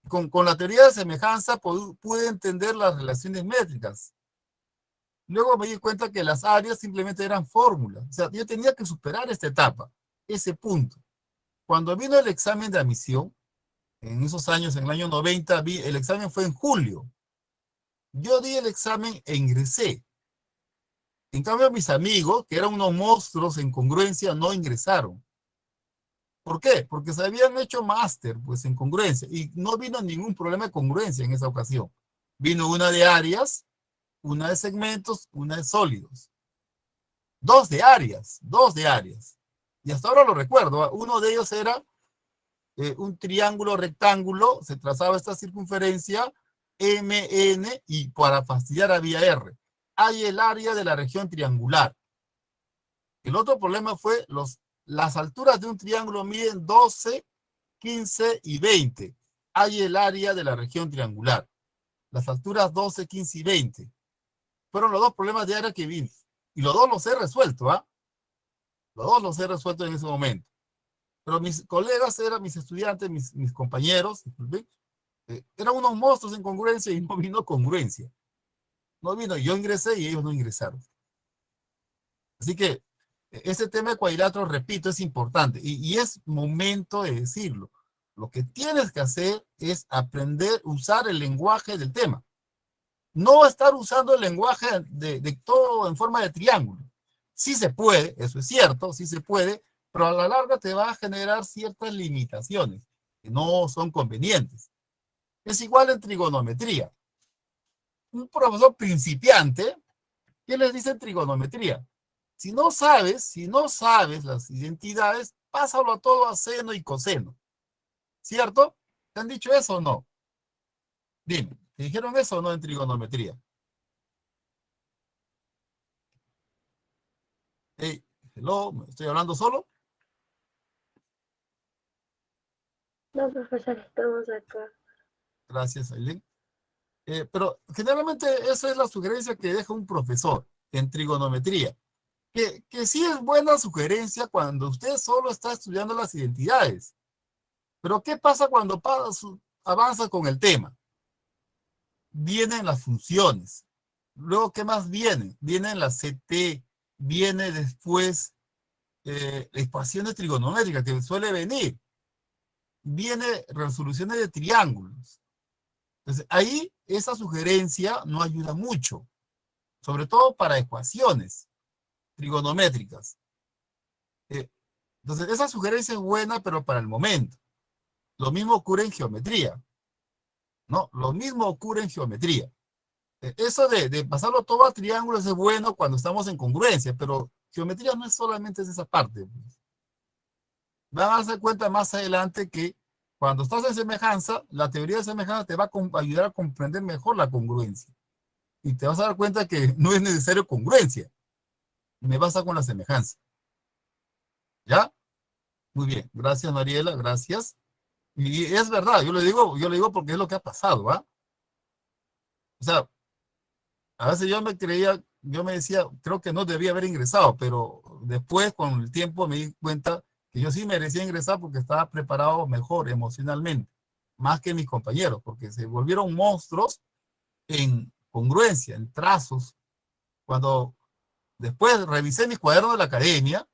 Con la teoría de semejanza pude entender las relaciones métricas. Luego me di cuenta que las áreas simplemente eran fórmulas. O sea, yo tenía que superar esta etapa, ese punto. Cuando vino el examen de admisión, en esos años, en el año 90, el examen fue en julio. Yo di el examen e ingresé. En cambio, mis amigos, que eran unos monstruos en congruencia, no ingresaron. ¿Por qué? Porque se habían hecho máster, pues, en congruencia, y no vino ningún problema de congruencia en esa ocasión. Vino una de áreas, una de segmentos, una de sólidos. 2 de áreas. Y hasta ahora lo recuerdo. Uno de ellos era un triángulo rectángulo, se trazaba esta circunferencia, MN, y para fastidiar había R. Hay el área de la región triangular. El otro problema fue las alturas de un triángulo miden 12, 15 y 20. Hay el área de la región triangular. Las alturas 12, 15 y 20. Fueron los 2 problemas de área que vine. Y los 2 los he resuelto, ¿ah? Los 2 los he resuelto en ese momento. Pero mis colegas eran mis estudiantes, mis compañeros, eran unos monstruos en congruencia y no vino congruencia. No vino, yo ingresé y ellos no ingresaron. Así que ese tema de cuadrilátero, repito, es importante y es momento de decirlo. Lo que tienes que hacer es aprender a usar el lenguaje del tema. No estar usando el lenguaje de todo en forma de triángulo. Sí se puede, eso es cierto, sí se puede, pero a la larga te va a generar ciertas limitaciones que no son convenientes. Es igual en trigonometría. Un profesor principiante, ¿qué les dice en trigonometría? Si no sabes las identidades, pásalo todo a seno y coseno. ¿Cierto? ¿Te han dicho eso o no? Dime, ¿te dijeron eso o no en trigonometría? Hey, hello, ¿me estoy hablando solo? No, profesor, estamos acá. Gracias, Aileen. Pero generalmente esa es la sugerencia que deja un profesor en trigonometría. Que sí es buena sugerencia cuando usted solo está estudiando las identidades. Pero ¿qué pasa cuando avanza con el tema? Vienen las funciones. Luego, ¿qué más viene? Vienen las CT, viene después ecuaciones trigonométricas que suele venir. Viene resoluciones de triángulos. Entonces, ahí esa sugerencia no ayuda mucho, sobre todo para ecuaciones trigonométricas. Eh, entonces, esa sugerencia es buena, pero para el momento. Lo mismo ocurre en geometría, ¿no? Lo mismo ocurre en geometría. Eso de pasarlo todo a triángulos es bueno cuando estamos en congruencia, pero geometría no es solamente esa parte. Van a darse cuenta más adelante que cuando estás en semejanza, la teoría de semejanza te va a ayudar a comprender mejor la congruencia. Y te vas a dar cuenta que no es necesario congruencia. Me basta con la semejanza. ¿Ya? Muy bien. Gracias, Mariela. Gracias. Y es verdad, yo le digo porque es lo que ha pasado, ¿va? O sea, a veces yo me creía, yo me decía, creo que no debía haber ingresado, pero después, con el tiempo, me di cuenta que yo sí merecía ingresar porque estaba preparado mejor emocionalmente, más que mis compañeros, porque se volvieron monstruos en congruencia, en trazos. Cuando después revisé mis cuadernos de la academia,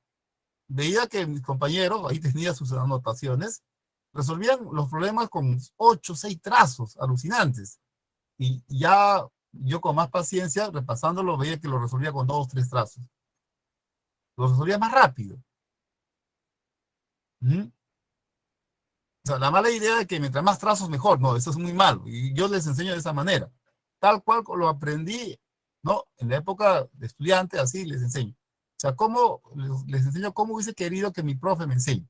veía que mis compañeros, ahí tenía sus anotaciones, resolvían los problemas con 8 o 6 trazos alucinantes. Y ya yo con más paciencia, repasándolo, veía que lo resolvía con 2 o 3 trazos. Lo resolvía más rápido. ¿Mm? O sea, la mala idea de que mientras más trazos mejor, no, eso es muy malo. Y yo les enseño de esa manera. Tal cual lo aprendí, ¿no? En la época de estudiante, así les enseño. O sea, cómo les enseño cómo hubiese querido que mi profe me enseñe.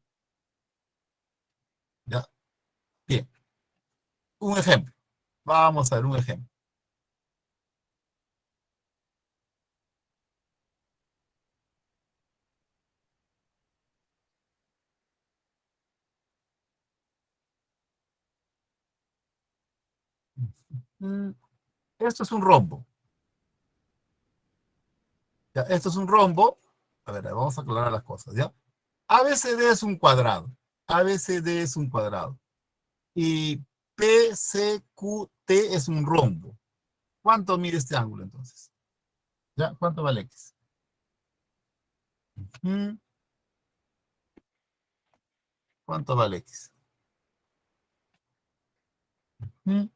¿Ya? Bien. Un ejemplo. Vamos a ver un ejemplo. Mm, Esto es un rombo. ¿Ya? Esto es un rombo. A ver, vamos a aclarar las cosas, ¿ya? ABCD es un cuadrado. ABCD es un cuadrado. Y PCQT es un rombo. ¿Cuánto mide este ángulo entonces? ¿Ya? ¿Cuánto vale X? Mm, ¿Cuánto vale X? Mm,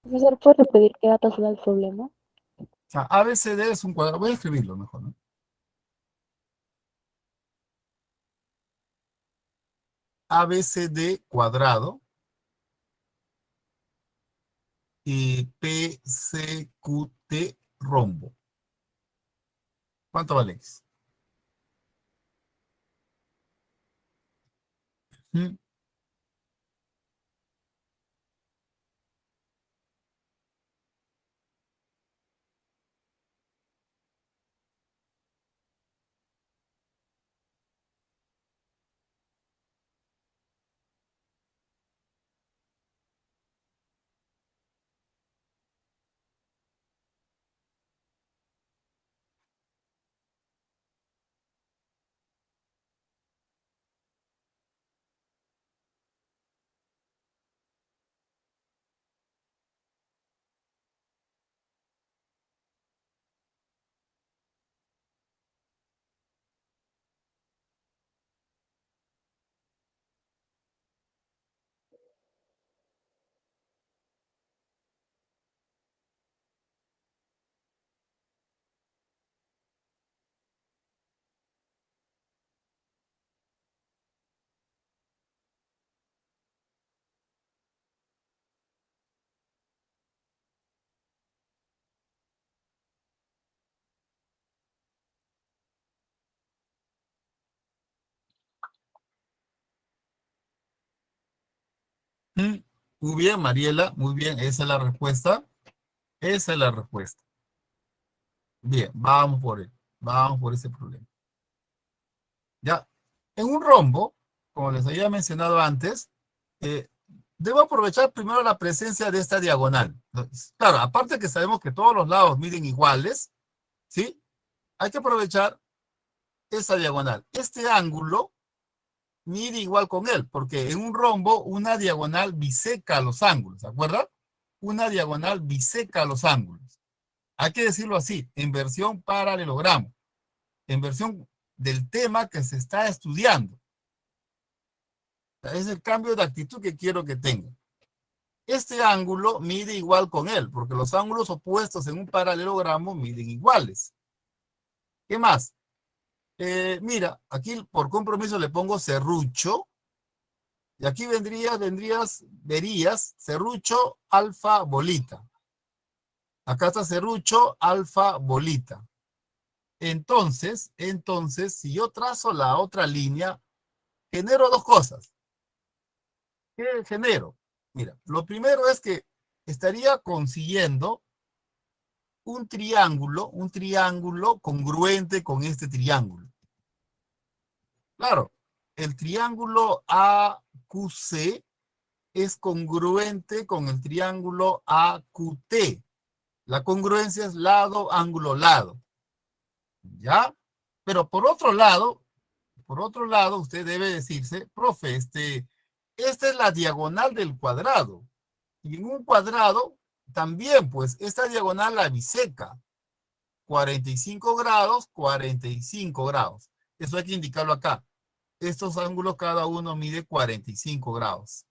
Profesor, ¿puede repetir qué datos da el problema? ABCD es un cuadrado. Voy a escribirlo mejor, ¿no? ABCD cuadrado y PCQT rombo. ¿Cuánto vale X? Mm, Mm, muy bien, Mariela, muy bien, esa es la respuesta. Esa es la respuesta. Bien, vamos por ese problema. Ya, en un rombo, como les había mencionado antes, eh, debo aprovechar primero la presencia de esta diagonal. Claro, aparte que sabemos que todos los lados miden iguales, ¿sí? Hay que aprovechar esa diagonal. Este ángulo mide igual con él, porque en un rombo una diagonal biseca los ángulos, ¿de acuerdo? Una diagonal biseca los ángulos. Hay que decirlo así, en versión paralelogramo, en versión del tema que se está estudiando. Es el cambio de actitud que quiero que tenga. Este ángulo mide igual con él, porque los ángulos opuestos en un paralelogramo miden iguales. ¿Qué más? Mira, aquí por compromiso le pongo serrucho, y aquí verías serrucho alfa bolita. Acá está serrucho alfa bolita. Entonces, si yo trazo la otra línea, genero dos cosas. ¿Qué genero? Mira, lo primero es que estaría consiguiendo un triángulo congruente con este triángulo. Claro, el triángulo AQC es congruente con el triángulo AQT. La congruencia es lado, ángulo, lado. ¿Ya? Pero por otro lado, usted debe decirse, profe, esta es la diagonal del cuadrado. Y en un cuadrado, también, pues, esta diagonal la biseca. 45 grados, 45 grados. Eso hay que indicarlo acá. Estos ángulos cada uno mide 45 grados.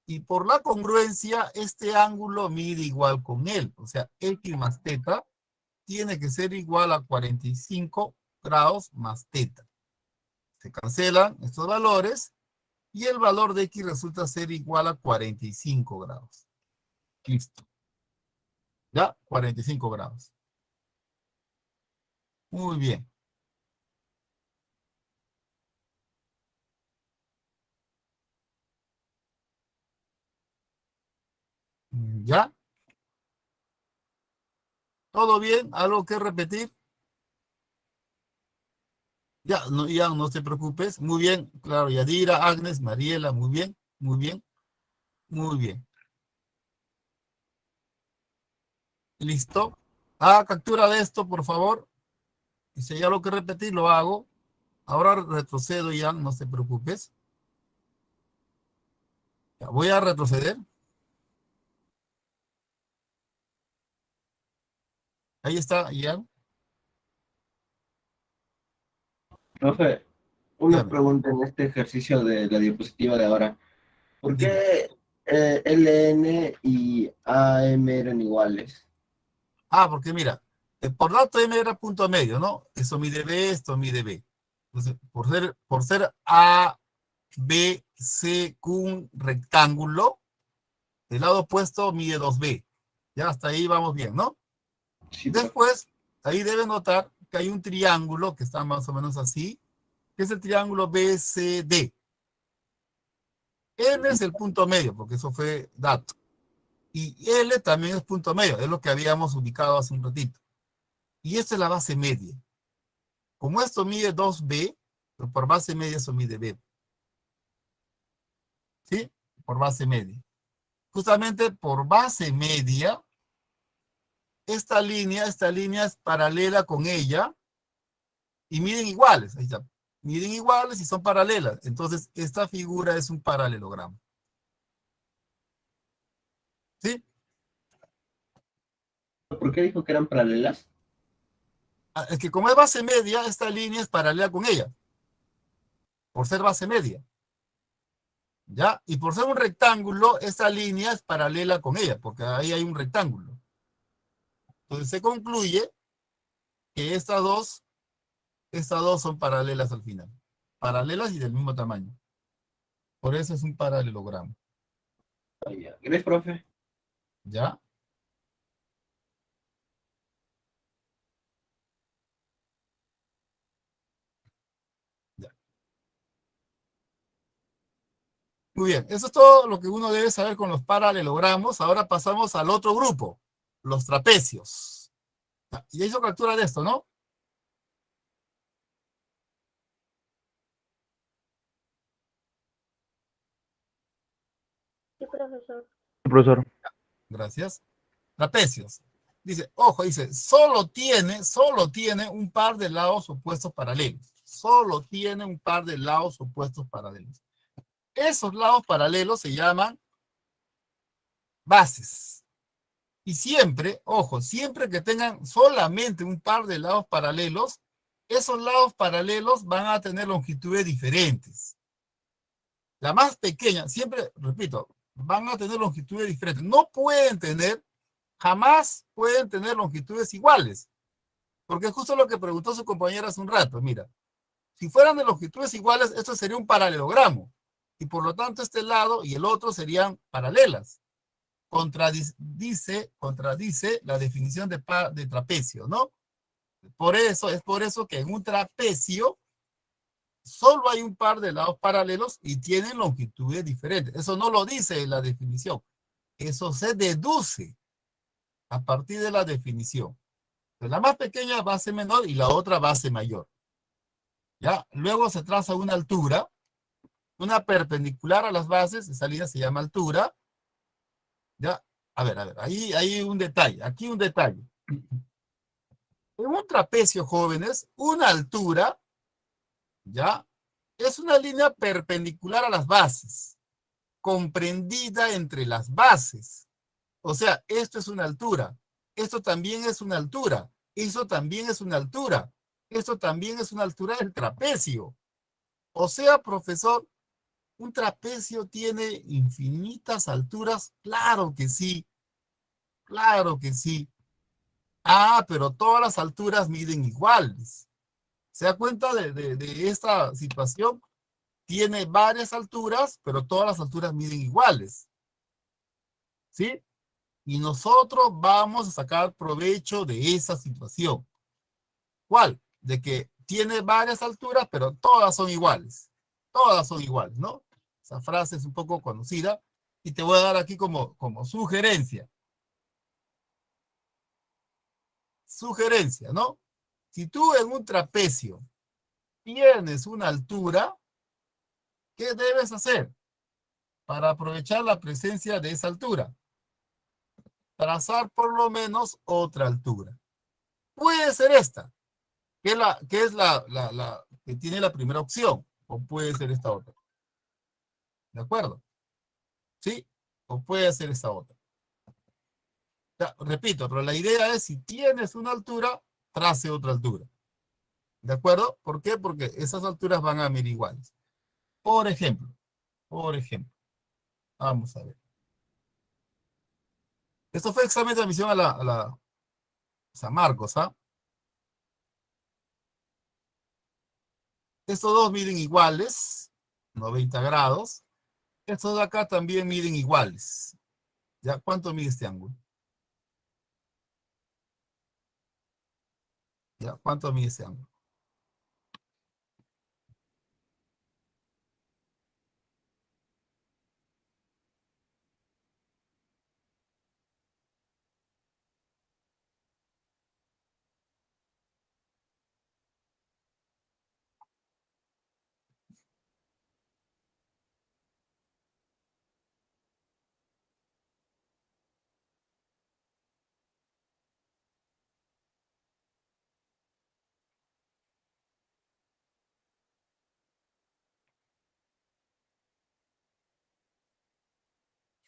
Y por la congruencia, este ángulo mide igual con él. O sea, X más teta tiene que ser igual a 45 grados más teta. Se cancelan estos valores y el valor de X resulta ser igual a 45 grados. Listo. ¿Ya? 45 grados. Muy bien. ¿Ya? ¿Todo bien? ¿Algo que repetir? Ya no te preocupes. Muy bien. Claro, Yadira, Agnes, Mariela, muy bien, muy bien, muy bien. ¿Listo? Captura de esto, por favor. Y si hay algo que repetir, lo hago. Ahora retrocedo ya, no te preocupes. Ya, voy a retroceder. Ahí está, ya. Profe, una Dígame, pregunta en este ejercicio de la diapositiva de ahora. ¿Por dime. qué LN y AM eran iguales? Porque mira, por dato M era punto medio, ¿no? Eso mide B, esto mide B. Entonces, por ser A, B, C, Q un rectángulo, el lado opuesto mide 2B. Ya hasta ahí vamos bien, ¿no? Sí, profe. Después, ahí deben notar que hay un triángulo que está más o menos así, que es el triángulo BCD. N es el punto medio, porque eso fue dato. Y L también es punto medio, es lo que habíamos ubicado hace un ratito. Y esta es la base media. Como esto mide 2B, pues por base media eso mide B. ¿Sí? Por base media. Justamente por base media, esta línea es paralela con ella y miden iguales. Ahí está. Miden iguales y son paralelas. Entonces, esta figura es un paralelogramo. ¿Sí? ¿Por qué dijo que eran paralelas? Es que como es base media, esta línea es paralela con ella, por ser base media. ¿Ya? Y por ser un rectángulo, esta línea es paralela con ella, porque ahí hay un rectángulo. Entonces se concluye que estas dos son paralelas al final. Paralelas y del mismo tamaño. Por eso es un paralelogramo. Ah, ya. Gracias, profe. ¿Ya? Ya. Muy bien, eso es todo lo que uno debe saber con los paralelogramos. Ahora pasamos al otro grupo, los trapecios. Y hizo captura de esto, ¿no? Sí, profesor. Profesor. Gracias. Trapecios. Dice, ojo, dice, solo tiene un par de lados opuestos paralelos. Solo tiene un par de lados opuestos paralelos. Esos lados paralelos se llaman bases. Y siempre, ojo, siempre que tengan solamente un par de lados paralelos, esos lados paralelos van a tener longitudes diferentes. La más pequeña, siempre, repito, van a tener longitudes diferentes. No pueden tener, jamás pueden tener longitudes iguales. Porque es justo lo que preguntó su compañera hace un rato. Mira, si fueran de longitudes iguales, esto sería un paralelogramo. Y por lo tanto, este lado y el otro serían paralelas. Contradice la definición de trapecio, ¿no? Es por eso que en un trapecio solo hay un par de lados paralelos y tienen longitudes diferentes. Eso no lo dice la definición. Eso se deduce a partir de la definición. La más pequeña va a ser menor y la otra va a ser mayor. ¿Ya? Luego se traza una altura, una perpendicular a las bases, esa línea se llama altura. ¿Ya? A ver, ahí hay un detalle, aquí un detalle. En un trapecio, jóvenes, una altura, ¿ya? Es una línea perpendicular a las bases, comprendida entre las bases. O sea, esto es una altura, esto también es una altura, esto también es una altura, esto también es una altura del trapecio. O sea, profesor, ¿un trapecio tiene infinitas alturas? Claro que sí, claro que sí. Ah, pero todas las alturas miden iguales. ¿Se da cuenta de esta situación? Tiene varias alturas, pero todas las alturas miden iguales. ¿Sí? Y nosotros vamos a sacar provecho de esa situación. ¿Cuál? De que tiene varias alturas, pero todas son iguales. Todas son iguales, ¿no? Esa frase es un poco conocida y te voy a dar aquí como sugerencia. Sugerencia, ¿no? Si tú en un trapecio tienes una altura, ¿qué debes hacer para aprovechar la presencia de esa altura? Trazar por lo menos otra altura. Puede ser esta, que es la que tiene la primera opción, o puede ser esta otra. ¿De acuerdo? ¿Sí? O puede ser esta otra. Ya, repito, pero la idea es si tienes una altura, trace otra altura. ¿De acuerdo? ¿Por qué? Porque esas alturas van a medir iguales. Por ejemplo, vamos a ver. Esto fue examen de admisión a San Marcos, ¿ah? Estos dos miden iguales, 90 grados. Estos de acá también miden iguales. ¿Ya? ¿Cuánto mide este ángulo? ¿Ya? ¿Cuánto mide este ángulo?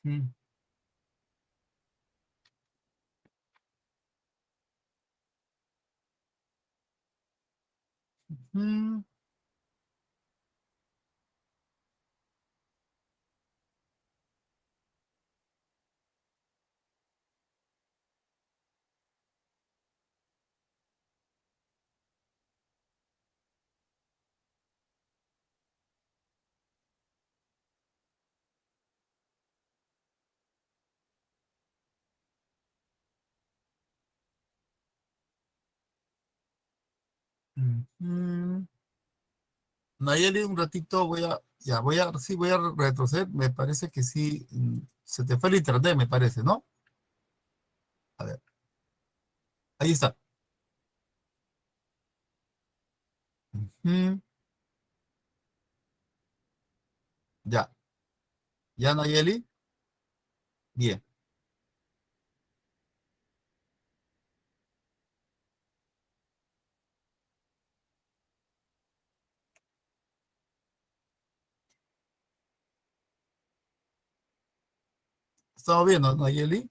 Mm. Mm. Mm. Nayeli, un ratito voy a Ya, sí, voy a retroceder. Me parece que sí. Se te fue el internet, me parece, ¿no? A ver. Ahí está. Ujú. Ya. ¿Ya, Nayeli? Bien. ¿Estamos viendo, Nayeli?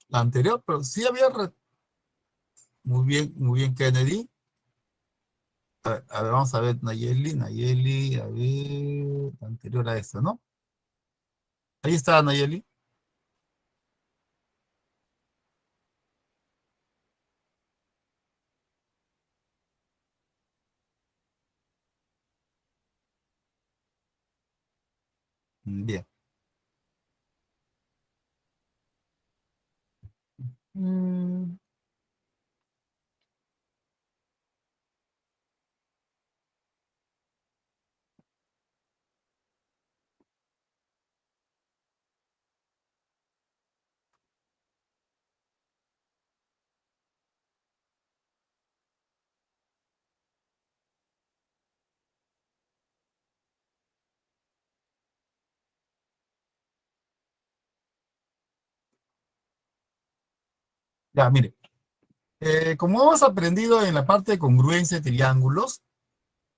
La anterior, pero sí había... muy bien, Kennedy. A ver, vamos a ver, Nayeli, a ver, anterior a esta, ¿no? Ahí está, Nayeli. Bien. Mm, ya, mire. Como hemos aprendido en la parte de congruencia de triángulos,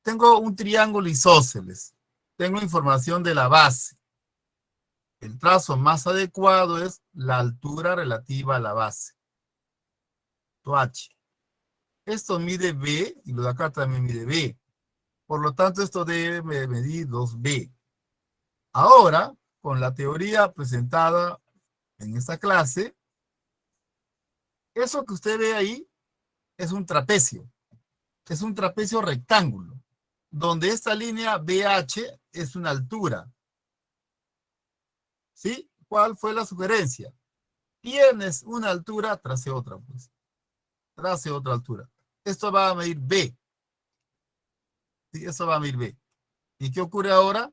tengo un triángulo isósceles. Tengo información de la base. El trazo más adecuado es la altura relativa a la base. H. Esto mide B y lo de acá también mide B. Por lo tanto, esto debe medir 2B. Ahora, con la teoría presentada en esta clase, eso que usted ve ahí es un trapecio. Es un trapecio rectángulo, donde esta línea BH es una altura. ¿Sí? ¿Cuál fue la sugerencia? Tienes una altura, trace otra, pues. Trace otra altura. Esto va a medir B. ¿Sí? Eso va a medir B. ¿Y qué ocurre ahora?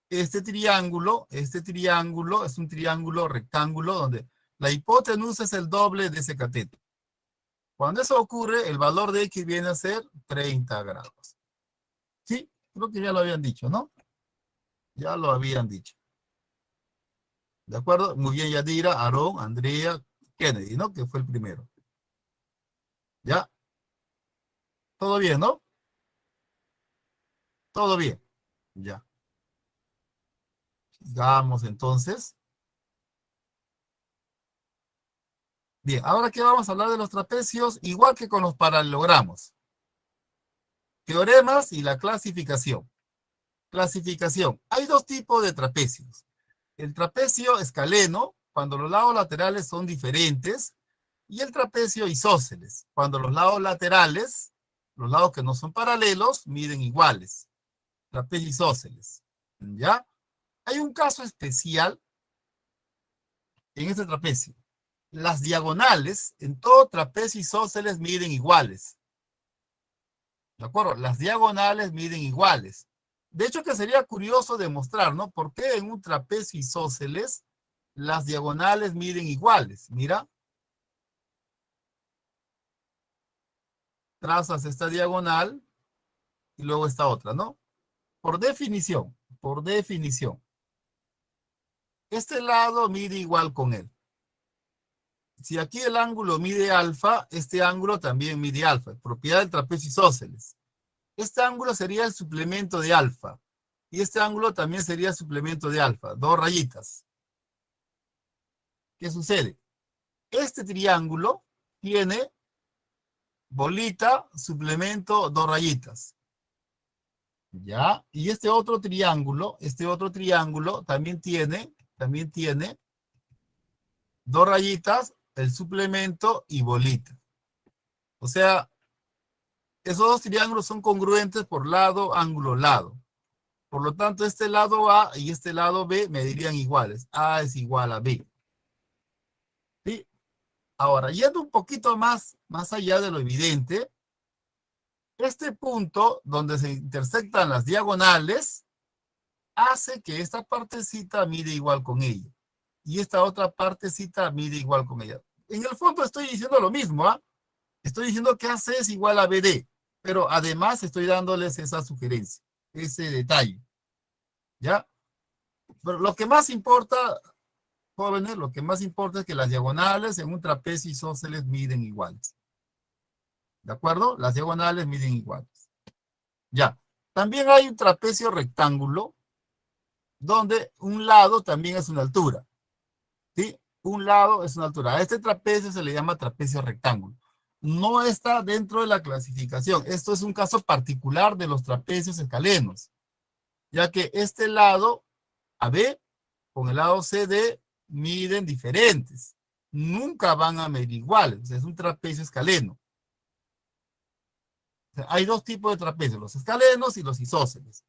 Este triángulo es un triángulo rectángulo donde la hipotenusa es el doble de ese cateto. Cuando eso ocurre, el valor de X viene a ser 30 grados. Sí, creo que ya lo habían dicho, ¿no? Ya lo habían dicho. ¿De acuerdo? Muy bien, Yadira, Aarón, Andrea, Kennedy, ¿no? Que fue el primero. ¿Ya? ¿Todo bien, no? Todo bien. Ya. Vamos entonces. Bien, ahora que vamos a hablar de los trapecios, igual que con los paralelogramos. Teoremas y la clasificación. Clasificación. Hay dos tipos de trapecios. El trapecio escaleno, cuando los lados laterales son diferentes, y el trapecio isósceles, cuando los lados laterales, los lados que no son paralelos, miden iguales. Trapecio isósceles. ¿Ya? Hay un caso especial en este trapecio. Las diagonales en todo trapecio isósceles miden iguales. ¿De acuerdo? Las diagonales miden iguales. De hecho, que sería curioso demostrar, ¿no? ¿Por qué en un trapecio isósceles las diagonales miden iguales? Mira. Trazas esta diagonal y luego esta otra, ¿no? Por definición, por definición. Este lado mide igual con él. Si aquí el ángulo mide alfa, este ángulo también mide alfa. Propiedad del trapecio isósceles. Este ángulo sería el suplemento de alfa. Y este ángulo también sería el suplemento de alfa. Dos rayitas. ¿Qué sucede? Este triángulo tiene bolita, suplemento, dos rayitas. ¿Ya? Y este otro triángulo también tiene dos rayitas, el suplemento y bolita. O sea, esos dos triángulos son congruentes por lado, ángulo, lado. Por lo tanto, este lado A y este lado B me dirían iguales. A es igual a B. ¿Sí? Ahora, yendo un poquito más allá de lo evidente, este punto donde se intersectan las diagonales hace que esta partecita mide igual con ella. Y esta otra partecita mide igual con ella. En el fondo estoy diciendo lo mismo, ¿ah? Estoy diciendo que AC es igual a BD, pero además estoy dándoles esa sugerencia, ese detalle, ¿ya? Pero lo que más importa, jóvenes, lo que más importa es que las diagonales en un trapecio isósceles miden iguales. ¿De acuerdo? Las diagonales miden iguales. Ya. También hay un trapecio rectángulo donde un lado también es una altura. ¿Sí? Un lado es una altura. A este trapecio se le llama trapecio rectángulo. No está dentro de la clasificación. Esto es un caso particular de los trapecios escalenos, ya que este lado AB con el lado CD miden diferentes. Nunca van a medir iguales. Es un trapecio escaleno. O sea, hay dos tipos de trapecios, los escalenos y los isósceles.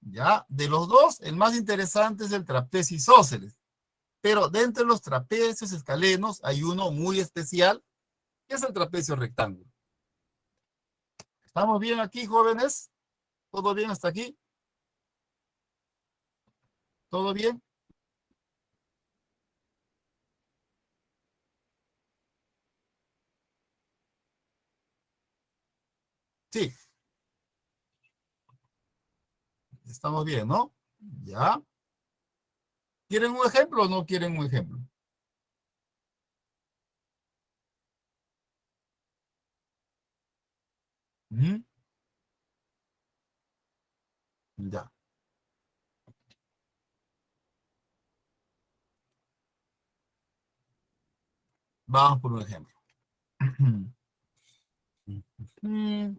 ¿Ya? De los dos, el más interesante es el trapecio isósceles. Pero de entre los trapecios escalenos hay uno muy especial, que es el trapecio rectángulo. ¿Estamos bien aquí, jóvenes? ¿Todo bien hasta aquí? ¿Todo bien? Sí. Estamos bien, ¿no? Ya. ¿Quieren un ejemplo o no quieren un ejemplo? ¿Mm? Ya. Vamos por un ejemplo. Mm.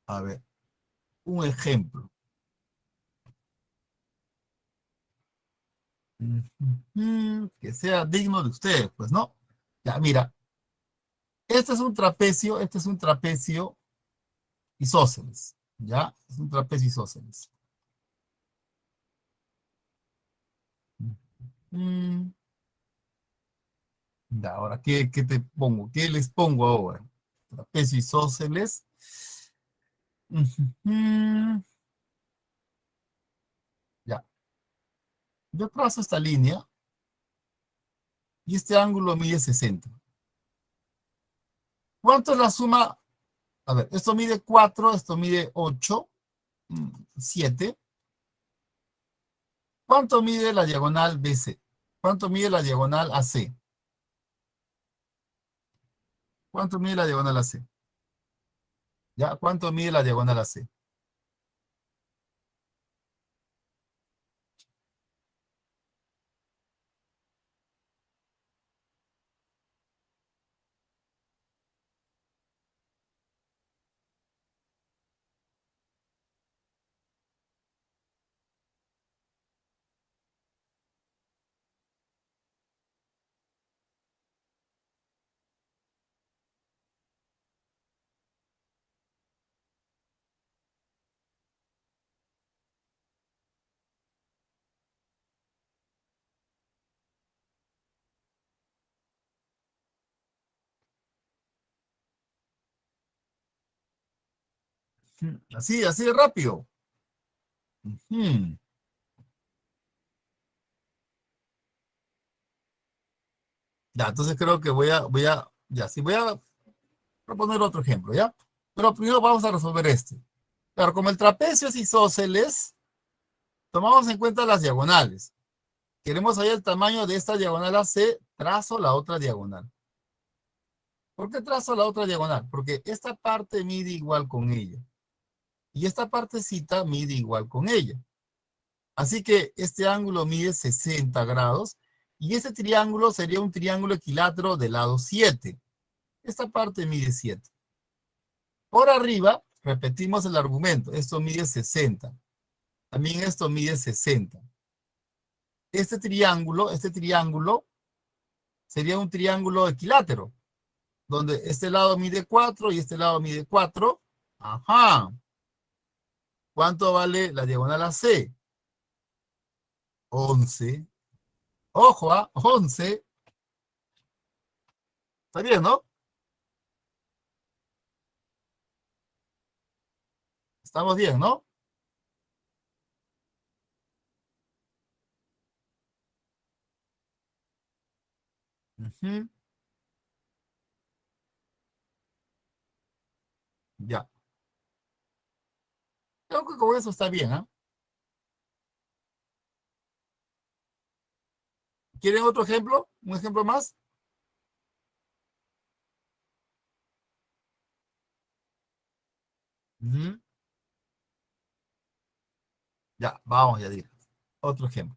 A ver, un ejemplo. Que sea digno de ustedes, pues, ¿no? Ya, mira, este es un trapecio isósceles, ¿ya? Es un trapecio isósceles. Mm, ya, ahora, ¿qué te pongo? ¿Qué les pongo ahora? Trapecio isósceles. Mm, ya, yo trazo esta línea y este ángulo mide 60. ¿Cuánto es la suma? A ver, esto mide 4, esto mide 8, 7. ¿Cuánto mide la diagonal BC? ¿Cuánto mide la diagonal AC? ¿Cuánto mide la diagonal AC? ¿Ya? ¿Cuánto mide la diagonal AC? Así de rápido. Ujú. Ya, entonces creo que voy a proponer otro ejemplo, ¿ya? Pero primero vamos a resolver este. Claro, como el trapecio es isósceles, tomamos en cuenta las diagonales. Queremos saber el tamaño de esta diagonal AC, trazo la otra diagonal. ¿Por qué trazo la otra diagonal? Porque esta parte mide igual con ella. Y esta partecita mide igual con ella. Así que este ángulo mide 60 grados. Y este triángulo sería un triángulo equilátero de lado 7. Esta parte mide 7. Por arriba, repetimos el argumento. Esto mide 60. También esto mide 60. Este triángulo sería un triángulo equilátero, donde este lado mide 4 y este lado mide 4. Ajá. ¿Cuánto vale la diagonal AC? 11. Ojo, 11. Está bien, ¿no? Estamos bien, ¿no? Ujú. Ya. Creo que con eso está bien, ¿ah? ¿Quieren otro ejemplo? ¿Un ejemplo más? Ujú. Ya, vamos, ya digo. Otro ejemplo.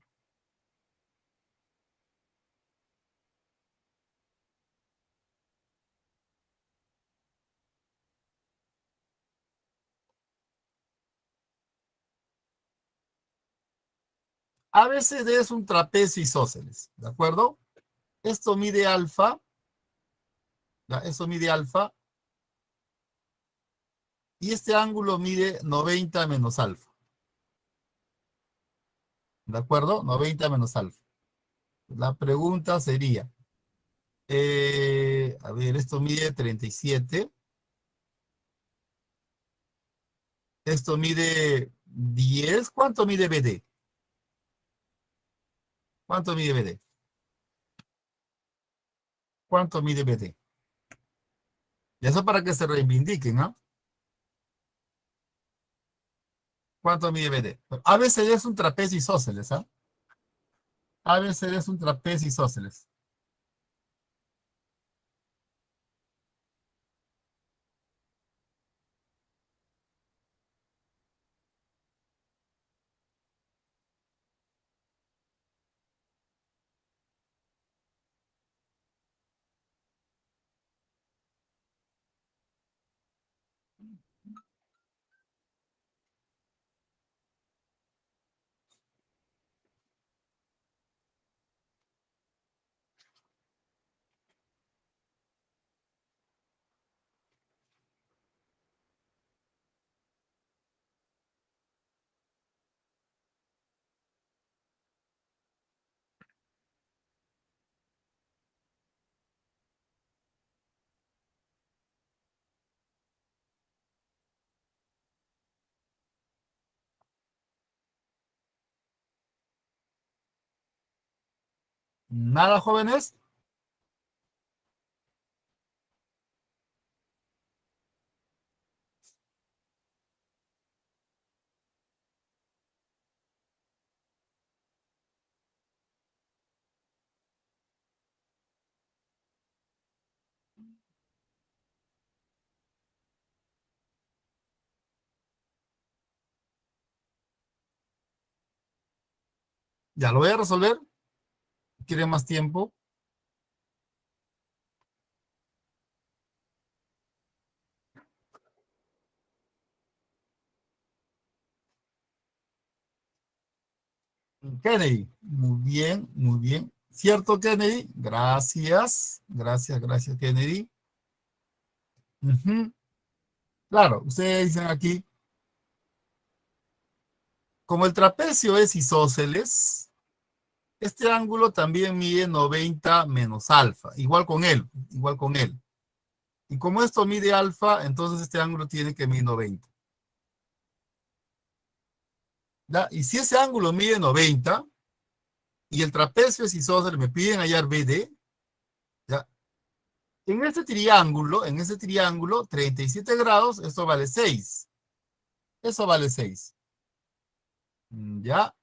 ABCD es un trapecio isósceles, ¿de acuerdo? Esto mide alfa, ¿ya? Eso mide alfa, y este ángulo mide 90 menos alfa, ¿de acuerdo? 90 menos alfa. La pregunta sería, a ver, esto mide 37, esto mide 10, ¿cuánto mide BD? ¿Cuánto mide BD? ¿Cuánto mide BD? Y eso para que se reivindiquen, ¿no? ¿Cuánto mide BD? ABCD es un trapecio isósceles, ¿ah? ABCD es un trapecio isósceles. ¿Nada, jóvenes? Ya lo voy a resolver. ¿Quieren más tiempo? Kennedy. Muy bien, muy bien. ¿Cierto, Kennedy? Gracias. Gracias, gracias, Kennedy. Ujú. Claro, ustedes dicen aquí, como el trapecio es isósceles, este ángulo también mide 90 menos alfa. Igual con él, igual con él. Y como esto mide alfa, entonces este ángulo tiene que medir 90. ¿Ya? Y si ese ángulo mide 90 y el trapecio es isósceles, me piden hallar BD, ¿ya? En este triángulo, 37 grados, esto vale 6. Eso vale 6. ¿Ya?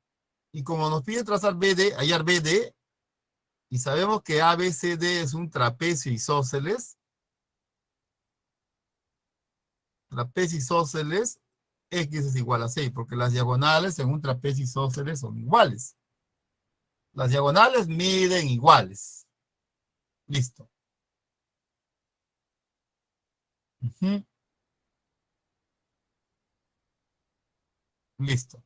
Y como nos piden trazar BD, hallar BD, y sabemos que ABCD es un trapecio isósceles, X es igual a 6, porque las diagonales en un trapecio isósceles son iguales. Las diagonales miden iguales. Listo. Ujú. Listo.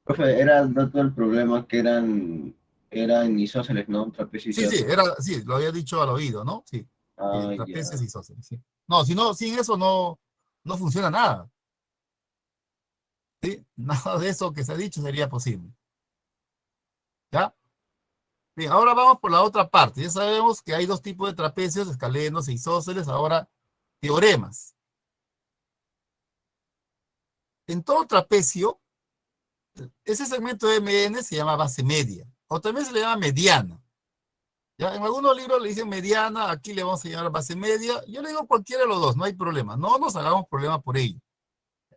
Profe, era dato el problema que eran isósceles, ¿no? Trapecio Sí, isósceles. sí, lo había dicho al oído, ¿no? Sí. Ah, Trapecios ya. isósceles, sí. No, si no, sin eso no funciona nada, ¿sí? Nada de eso que se ha dicho sería posible, ¿ya? Bien, ahora vamos por la otra parte. Ya sabemos que hay dos tipos de trapecios, escalenos e isósceles. Ahora, teoremas. En todo trapecio, ese segmento de MN se llama base media, o también se le llama mediana. ¿Ya? En algunos libros le dicen mediana, aquí le vamos a llamar base media. Yo le digo cualquiera de los dos, no hay problema. No nos hagamos problema por ello.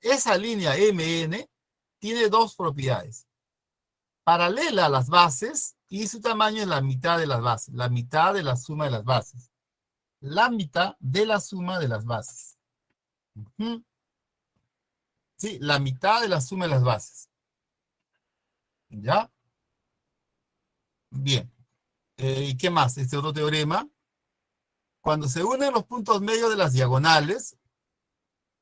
Esa línea MN tiene dos propiedades. Paralela a las bases y su tamaño es la mitad de las bases, la mitad de la suma de las bases. La mitad de la suma de las bases. Ujú. Sí, la mitad de la suma de las bases. ¿Ya? Bien. ¿Y qué más? Este otro teorema. Cuando se unen los puntos medios de las diagonales,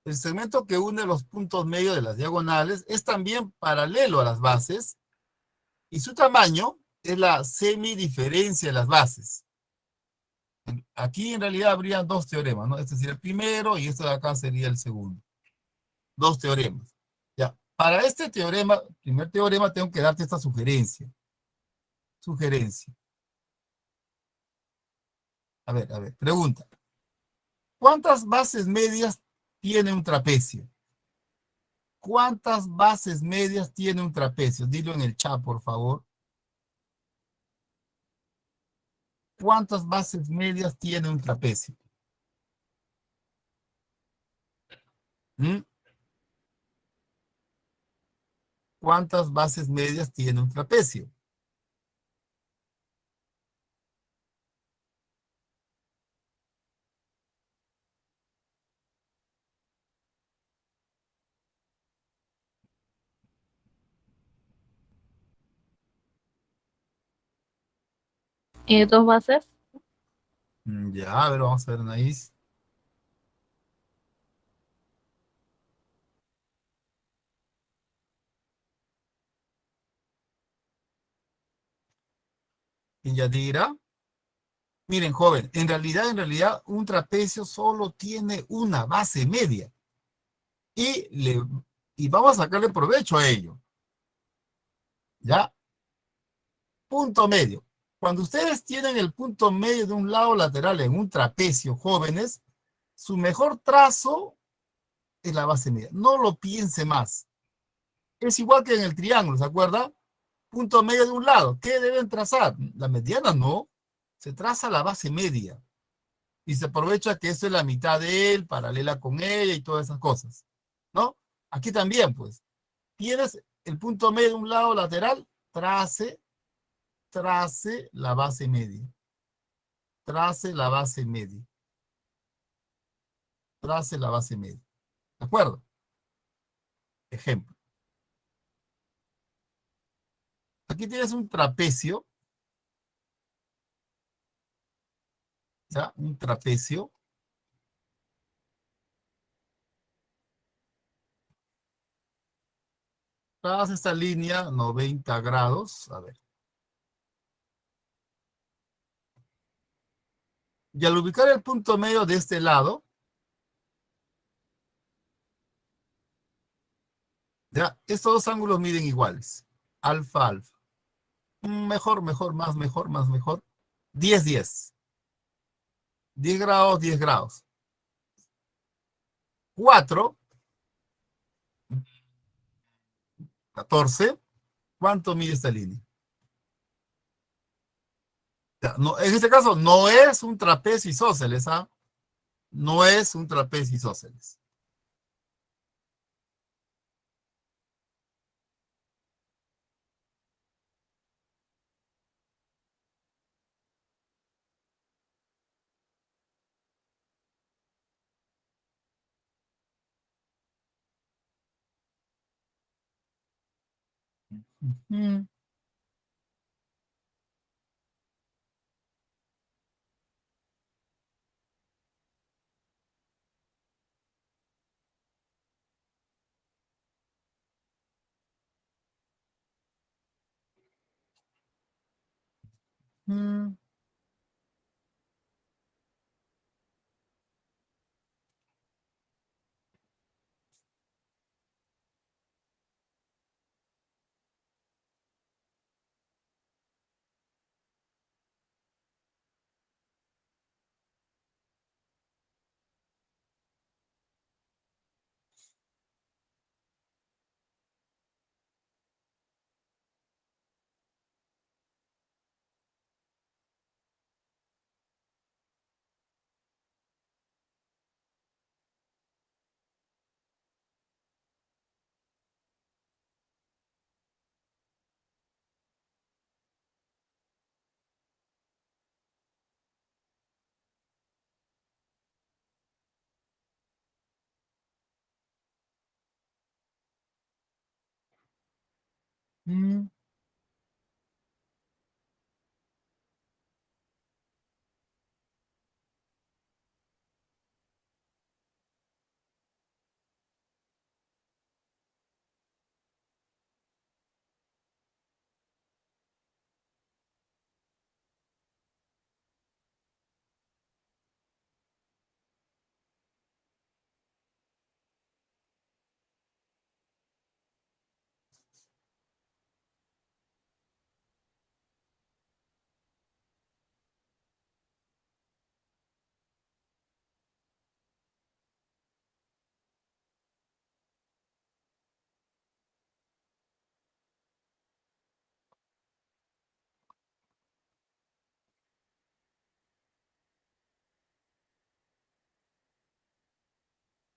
el segmento que une los puntos medios de las diagonales es también paralelo a las bases y su tamaño es la semidiferencia de las bases. Aquí en realidad habría dos teoremas, ¿no? Este sería el primero y este de acá sería el segundo. Dos teoremas. Ya. Para este teorema, primer teorema, tengo que darte esta sugerencia. Sugerencia. A ver, pregunta. ¿Cuántas bases medias tiene un trapecio? ¿Cuántas bases medias tiene un trapecio? Dilo en el chat, por favor. ¿Cuántas bases medias tiene un trapecio? ¿Mm? ¿Cuántas bases medias tiene un trapecio? Dos bases. Ya, a ver, vamos a ver, Anaís. Y Yadira. Miren, joven, en realidad, un trapecio solo tiene una base media. Y, y vamos a sacarle provecho a ello. ¿Ya? Punto medio. Cuando ustedes tienen el punto medio de un lado lateral en un trapecio, jóvenes, su mejor trazo es la base media. No lo piense más. Es igual que en el triángulo, ¿se acuerda? Punto medio de un lado. ¿Qué deben trazar? La mediana no. Se traza la base media. Y se aprovecha que eso es la mitad de él, paralela con ella y todas esas cosas. ¿No? Aquí también, pues. Tienes el punto medio de un lado lateral, trace la base media. Trace la base media. Trace la base media. ¿De acuerdo? Ejemplo. Aquí tienes un trapecio, ¿ya? Un trapecio. Traza esta línea 90 grados. A ver. Y al ubicar el punto medio de este lado, ¿ya? Estos dos ángulos miden iguales. Alfa, alfa. Mejor, mejor, más mejor, más mejor. 10, 10. 10 grados, 10 grados. 4, 14. ¿Cuánto mide esta línea? Ya, no, en este caso no es un trapecio isósceles, ¿ah? No es un trapecio isósceles. Mm, mm. Mm,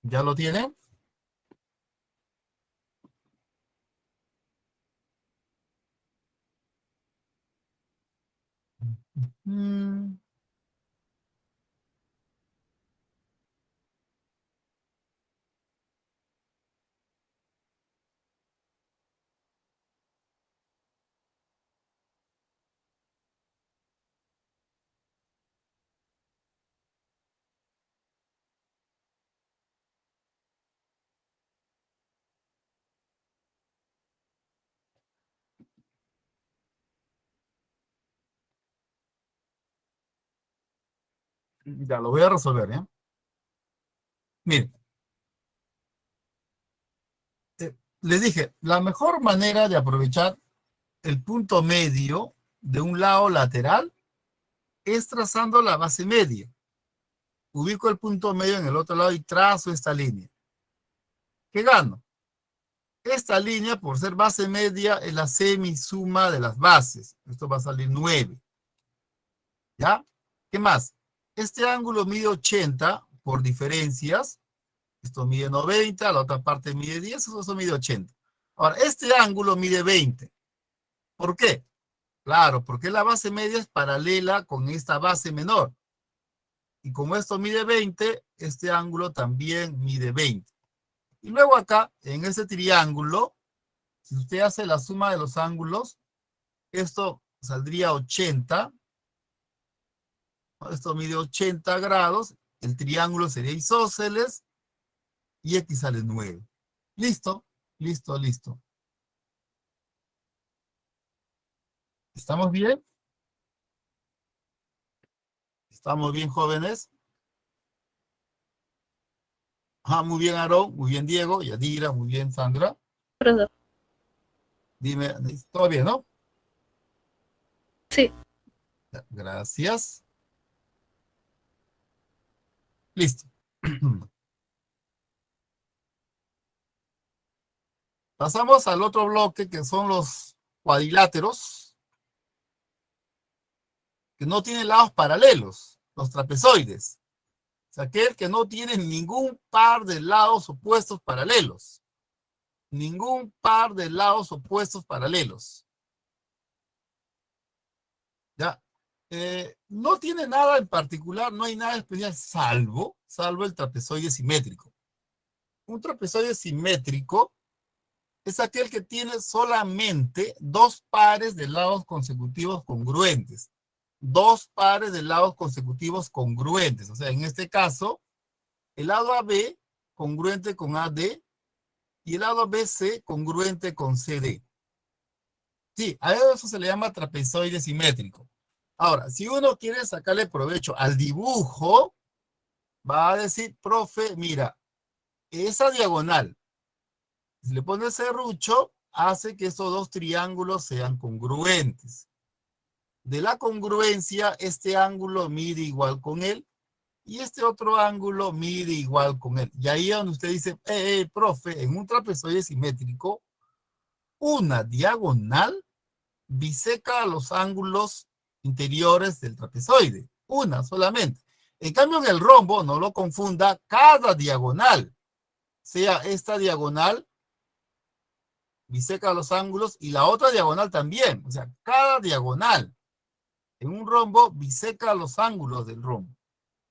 ¿Ya lo tiene? Mm, ya lo voy a resolver, ¿ya? Miren, les dije, la mejor manera de aprovechar el punto medio de un lado lateral es trazando la base media. Ubico el punto medio en el otro lado y trazo esta línea. ¿Qué gano? Esta línea, por ser base media, es la semisuma de las bases. Esto va a salir 9. ¿Ya? ¿Qué más? Este ángulo mide 80 por diferencias. Esto mide 90, la otra parte mide 10, eso mide 80. Ahora, este ángulo mide 20. ¿Por qué? Claro, porque la base media es paralela con esta base menor. Y como esto mide 20, este ángulo también mide 20. Y luego acá, en este triángulo, si usted hace la suma de los ángulos, esto saldría 80. Esto mide 80 grados. El triángulo sería isósceles. Y X sale 9. Listo, listo, listo. ¿Estamos bien? ¿Estamos bien, jóvenes? Ah, muy bien, Aarón. Muy bien, Diego. Yadira. Muy bien, Sandra. Profesor. Dime, ¿todo bien, no? Sí. Gracias. Listo. Pasamos al otro bloque que son los cuadriláteros que no tienen lados paralelos, los trapezoides. O sea, aquel que no tiene ningún par de lados opuestos paralelos. Ningún par de lados opuestos paralelos. ¿Ya? No tiene nada en particular, no hay nada especial, salvo el trapezoide simétrico. Un trapezoide simétrico es aquel que tiene solamente dos pares de lados consecutivos congruentes. Dos pares de lados consecutivos congruentes. O sea, en este caso, el lado AB congruente con AD y el lado BC congruente con CD. Sí, a eso se le llama trapezoide simétrico. Ahora, si uno quiere sacarle provecho al dibujo, va a decir, profe, mira, esa diagonal, si le pone serrucho, hace que estos dos triángulos sean congruentes. De la congruencia, este ángulo mide igual con él y este otro ángulo mide igual con él. Y ahí es donde usted dice, profe, en un trapezoide simétrico, una diagonal biseca los ángulos interiores del trapezoide. Una solamente. En cambio, en el rombo, no lo confunda, cada diagonal, sea esta diagonal, biseca los ángulos y la otra diagonal también. O sea, cada diagonal en un rombo biseca los ángulos del rombo.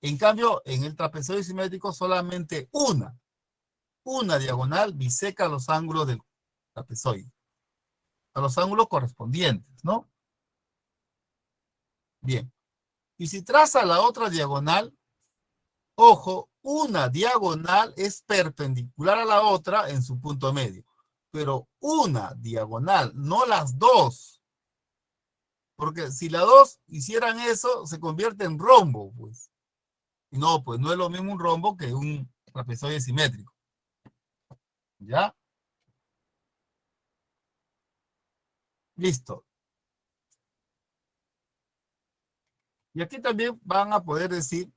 En cambio, en el trapezoide simétrico, solamente una diagonal biseca los ángulos del trapezoide. a los ángulos correspondientes, ¿no? Bien. Y si traza la otra diagonal, ojo, una diagonal es perpendicular a la otra en su punto medio. Pero una diagonal, no las dos. Porque si las dos hicieran eso, se convierte en rombo, pues. Y no, pues no es lo mismo un rombo que un trapezoide simétrico. ¿Ya? Listo. Y aquí también van a poder decir,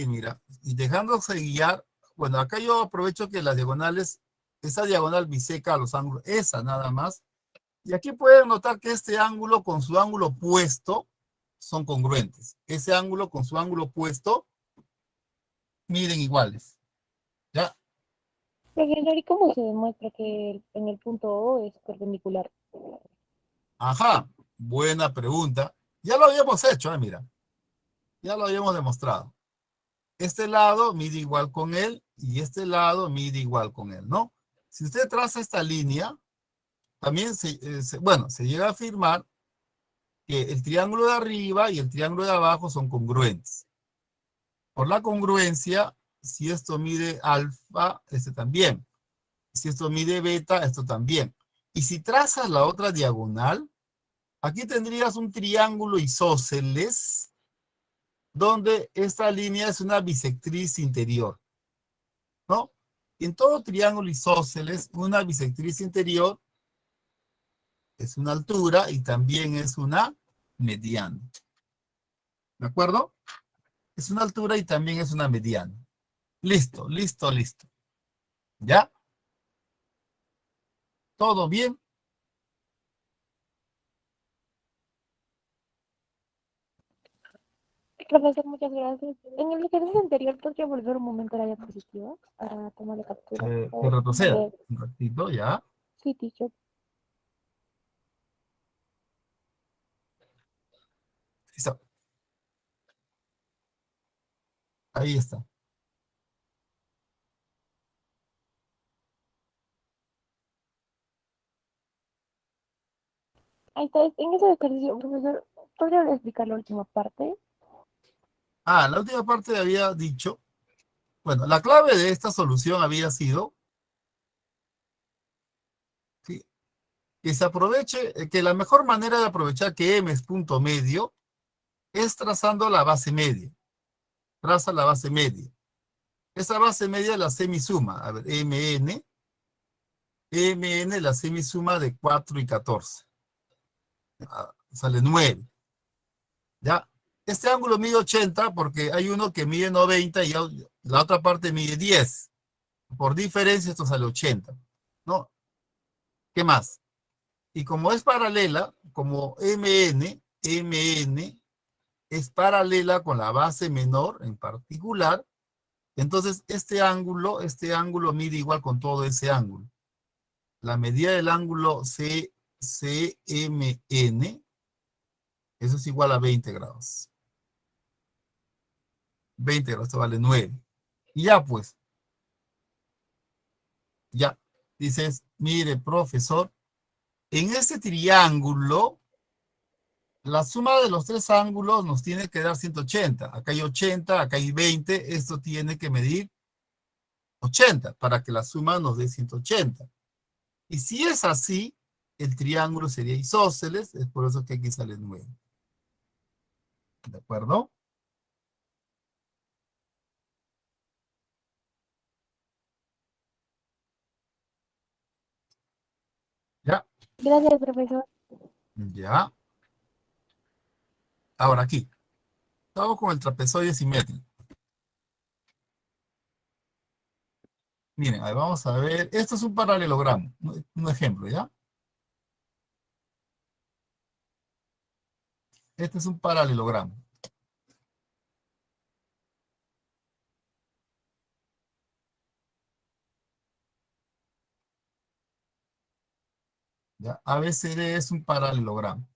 mira, y dejándose guiar, bueno, acá yo aprovecho que las diagonales, esa diagonal biseca a los ángulos, esa nada más. Y aquí pueden notar que este ángulo con su ángulo opuesto son congruentes. Ese ángulo con su ángulo opuesto miden iguales. ¿Ya? Profesor, ¿y cómo se demuestra que en el punto O es perpendicular? Ajá, buena pregunta. Ya lo habíamos hecho, mira. Ya lo habíamos demostrado. Este lado mide igual con él y este lado mide igual con él, ¿no? Si usted traza esta línea, también se llega a afirmar que el triángulo de arriba y el triángulo de abajo son congruentes. Por la congruencia, si esto mide alfa, este también. Si esto mide beta, esto también. Y si trazas la otra diagonal, aquí tendrías un triángulo isósceles, donde esta línea es una bisectriz interior, ¿no? En todo triángulo isósceles, una bisectriz interior es una altura y también es una mediana. ¿De acuerdo? Es una altura y también es una mediana. Listo, listo, listo. ¿Ya? ¿Todo bien? Profesor, muchas gracias. En el ejercicio anterior, ¿podría volver un momento a la diapositiva para tomar la captura? Que retroceda Eh, un ratito, ¿ya? sí, teacher. Listo. Ahí está. Ahí está, en ese ejercicio, profesor, ¿podría explicar la última parte? Ah, la última parte había dicho, bueno, la clave de esta solución había sido, ¿sí?, que se aproveche, que la mejor manera de aprovechar que M es punto medio es trazando la base media. Traza la base media. Esa base media es la semisuma. A ver, MN, la semisuma de 4 y 14. Sale 9. ¿Ya? Este ángulo mide 80 porque hay uno que mide 90 y la otra parte mide 10. Por diferencia, esto sale 80. ¿No? ¿Qué más? Y como es paralela, como MN es paralela con la base menor en particular, entonces este ángulo mide igual con todo ese ángulo. La medida del ángulo CMN, eso es igual a 20 grados. 20 grados, esto vale 9. Y ya pues, ya. Dices, mire, profesor, en este triángulo, la suma de los tres ángulos nos tiene que dar 180. Acá hay 80, acá hay 20. Esto tiene que medir 80 para que la suma nos dé 180. Y si es así, el triángulo sería isósceles. Es por eso que aquí sale 9. ¿De acuerdo? Ya, Gracias, profesor. ya. Ahora aquí. Estamos con el trapezoide simétrico. Miren, ahí vamos a ver. Esto es un paralelogramo. Un ejemplo, ¿ya? Este es un paralelogramo. ¿Ya? ABCD es un paralelogramo.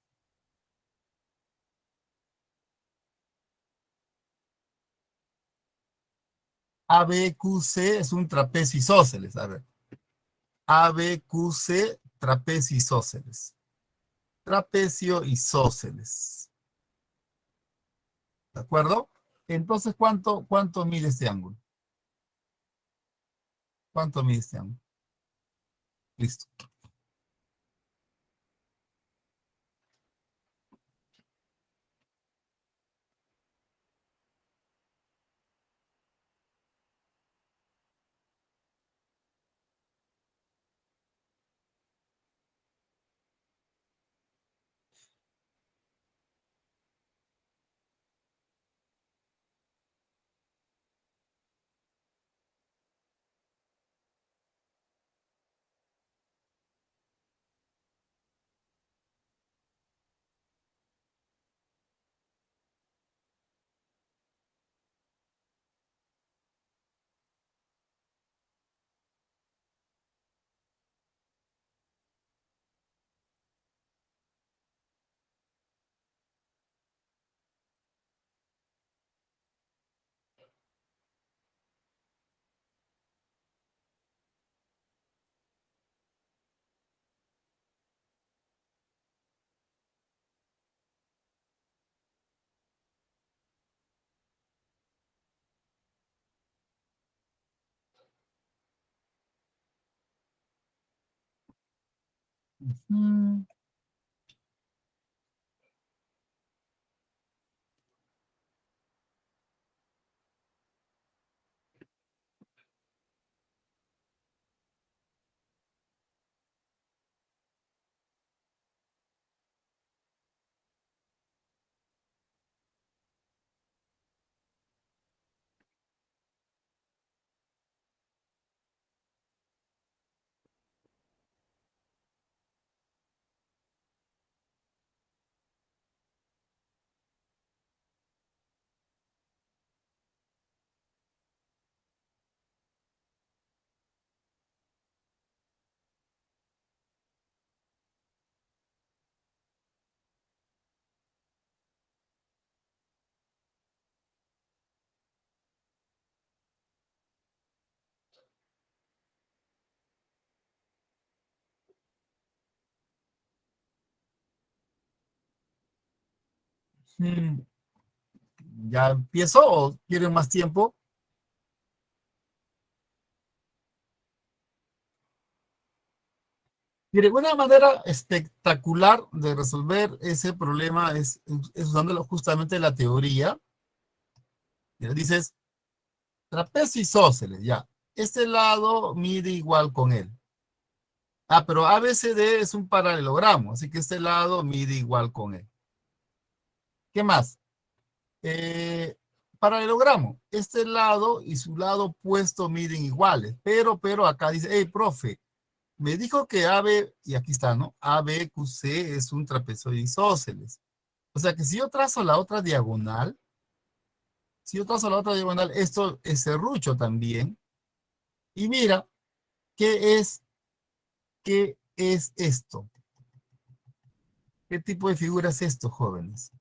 ABQC es un trapecio isósceles. A ver. ABQC trapecio isósceles. Trapecio isósceles. ¿De acuerdo? Entonces, ¿cuánto mide este ángulo? ¿Cuánto mide este ángulo? Listo. Mm, mm. ¿Ya empiezo o quieren más tiempo? Mire, una manera espectacular de resolver ese problema es usando justamente la teoría. Mira, dices, trapecio isósceles, ya. Este lado mide igual con él. Ah, pero ABCD es un paralelogramo, así que este lado mide igual con él. ¿Qué más? Paralelogramo. Este lado y su lado opuesto miden iguales, pero acá dice, hey, profe, me dijo que AB, y aquí está, ¿no? ABQC es un trapezoide isósceles. O sea que si yo trazo la otra diagonal, esto es serrucho también. Y mira, ¿qué qué es esto? ¿Qué tipo de figura es esto, jóvenes?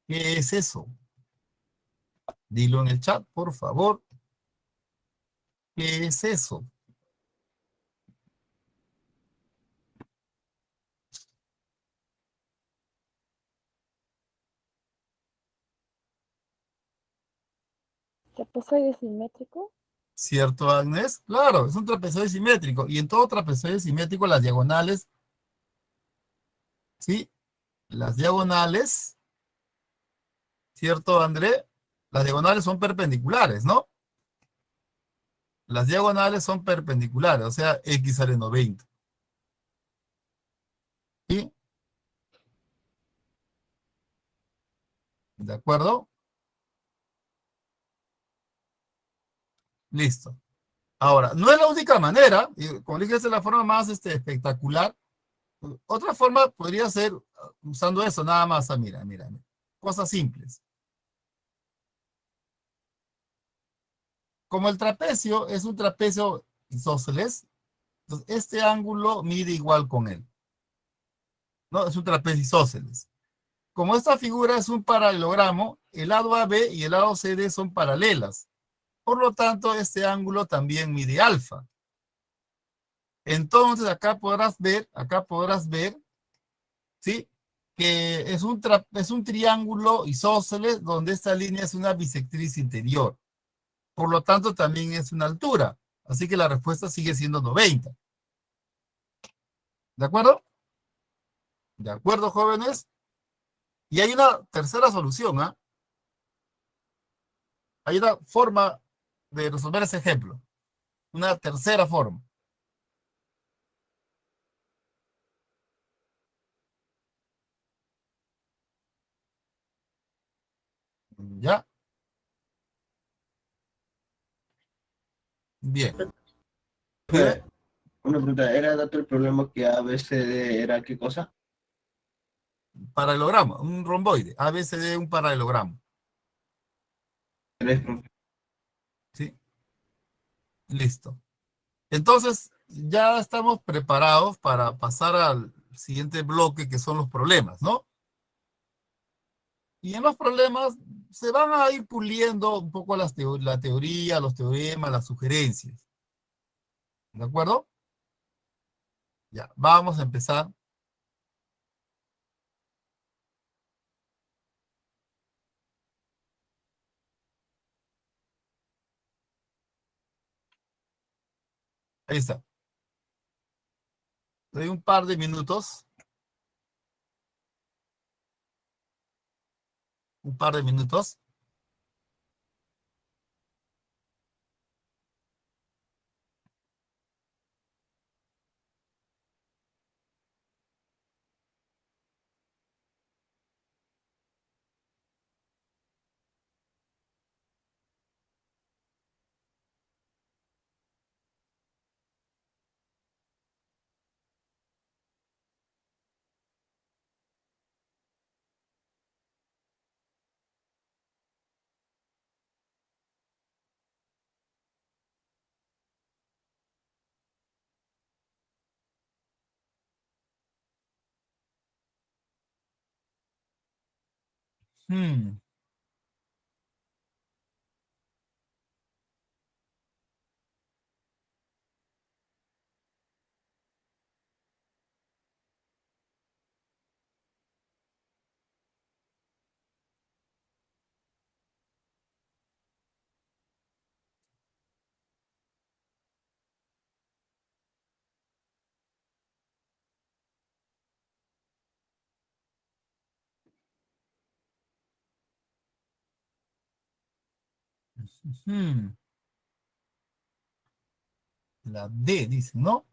¿Qué es eso? Dilo en el chat, por favor. ¿Qué es eso? ¿Trapezoide simétrico? ¿Cierto, Agnes? Claro, es un trapezoide simétrico. Y en todo trapezoide simétrico, las diagonales, ¿sí? Las diagonales, ¿cierto, André? Las diagonales son perpendiculares, ¿no? Las diagonales son perpendiculares, o sea, x sale 90. ¿Sí? ¿De acuerdo? Listo. Ahora, no es la única manera, y como dije, esta es la forma más espectacular. Otra forma podría ser usando eso, nada más. Mira. Cosas simples. Como el trapecio es un trapecio isósceles, entonces este ángulo mide igual con él. ¿No? Es un trapecio isósceles. Como esta figura es un paralelogramo, el lado AB y el lado CD son paralelas. Por lo tanto, este ángulo también mide alfa. Entonces acá podrás ver, ¿sí? Que es un triángulo isósceles donde esta línea es una bisectriz interior. Por lo tanto, también es una altura. Así que la respuesta sigue siendo 90. ¿De acuerdo? ¿De acuerdo, jóvenes? Y hay una tercera solución, ¿ah? Hay una forma de resolver ese ejemplo. Una tercera forma. ¿Ya? Bien. Dime, Profe, una pregunta, ¿era dato el problema que ABCD era qué cosa? paralelogramo, un romboide. ABCD, un paralelogramo. Tres, profe. ¿Sí? Listo. Entonces, ya estamos preparados para pasar al siguiente bloque, que son los problemas, ¿no? Y en los problemas se van a ir puliendo un poco la teoría, los teoremas, las sugerencias. ¿De acuerdo? Ya, vamos a empezar. Ahí está. Le doy un par de minutos. Un par de minutos. Hmm, hmm. La D, dice, ¿no?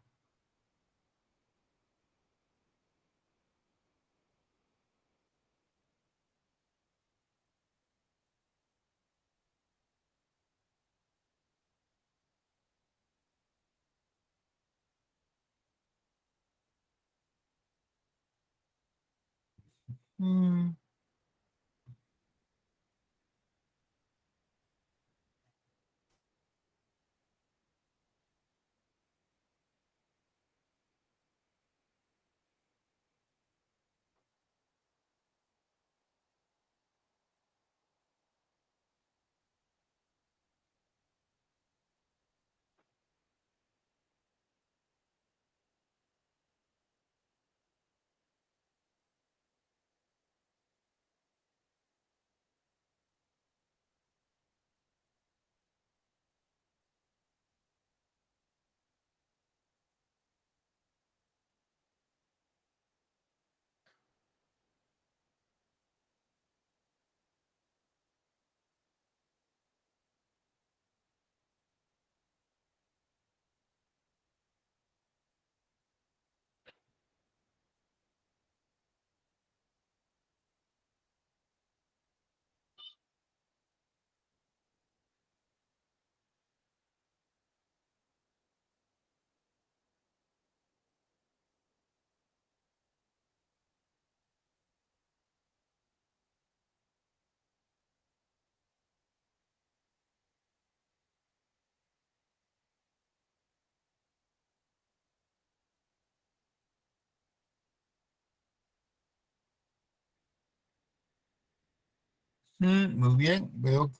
Hmm, muy bien, veo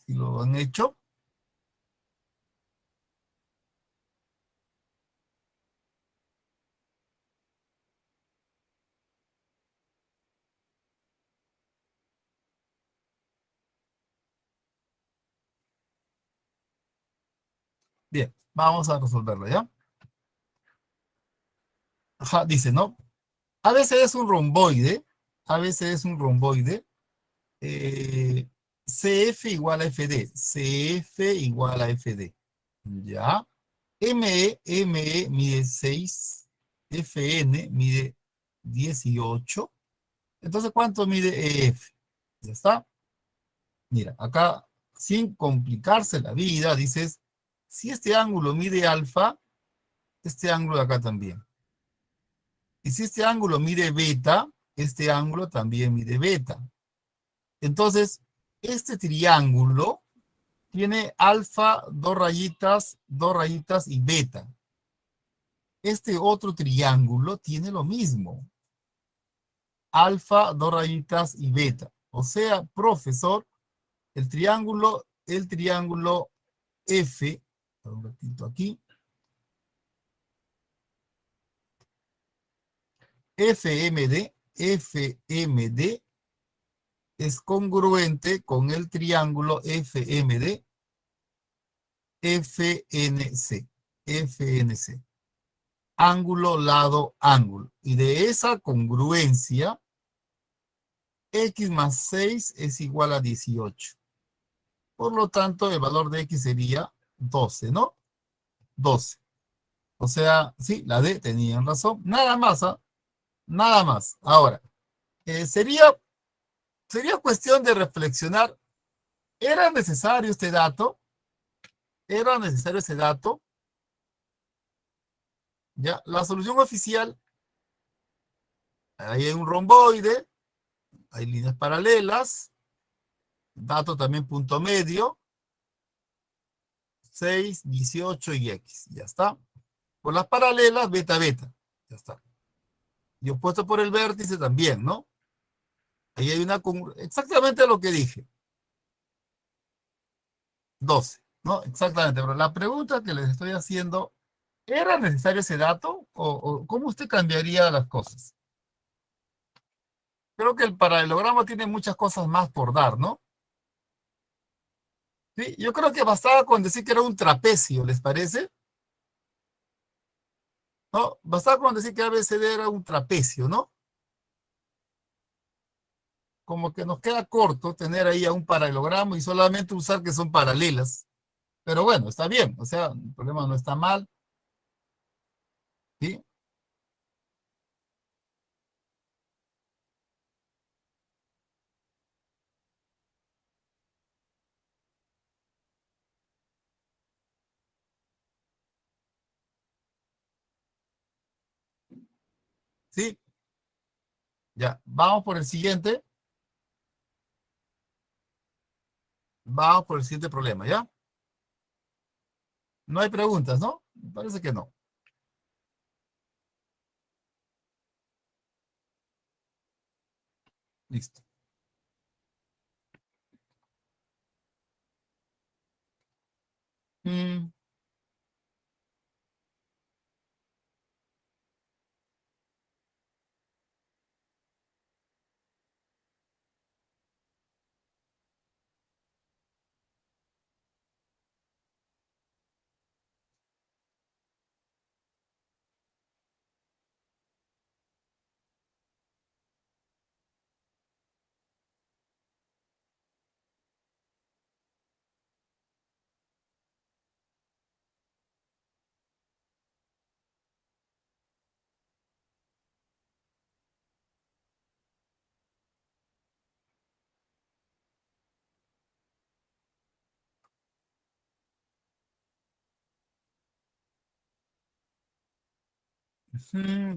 que lo han hecho. Bien, vamos a resolverlo, ¿ya? Ajá, dice, ¿no? A veces es un romboide, a veces es un romboide, eh, CF igual a FD, CF igual a FD, ¿ya? ME mide 6, FN mide 18. Entonces, ¿cuánto mide EF? Ya está. Mira, acá, sin complicarse la vida, dices, si este ángulo mide alfa, este ángulo de acá también. Y si este ángulo mide beta, este ángulo también mide beta. Entonces, este triángulo tiene alfa, dos rayitas y beta. Este otro triángulo tiene lo mismo. Alfa, dos rayitas y beta. O sea, profesor, el triángulo F, un ratito aquí, FMD es congruente con el triángulo FMD, FNC. Ángulo, lado, ángulo. Y de esa congruencia, x más 6 es igual a 18. Por lo tanto, el valor de x sería 12, ¿no? 12. O sea, sí, la D tenían razón. Nada más, ¿ah? Nada más. Ahora, sería cuestión de reflexionar. ¿Era necesario este dato? ¿Era necesario ese dato? Ya, la solución oficial, ahí hay un romboide, hay líneas paralelas, dato también punto medio, 6, 18 y X. Ya está. Por las paralelas, beta, beta. Ya está. Y opuesto por el vértice también, ¿no? Ahí hay exactamente lo que dije. 12, ¿no? Exactamente. Pero la pregunta que les estoy haciendo, ¿era necesario ese dato? ¿O cómo usted cambiaría las cosas? Creo que el paralelogramo tiene muchas cosas más por dar, ¿no? Sí, yo creo que bastaba con decir que era un trapecio, ¿les parece? ¿No? Bastaba con decir que ABCD era un trapecio, ¿no? Como que nos queda corto tener ahí a un paralelogramo y solamente usar que son paralelas. Pero bueno, está bien, o sea, el problema no está mal, ¿sí? ¿Sí? Ya, vamos por el siguiente. Vamos por el siguiente problema, ¿ya? No hay preguntas, ¿no? Me parece que no. Listo. Mm,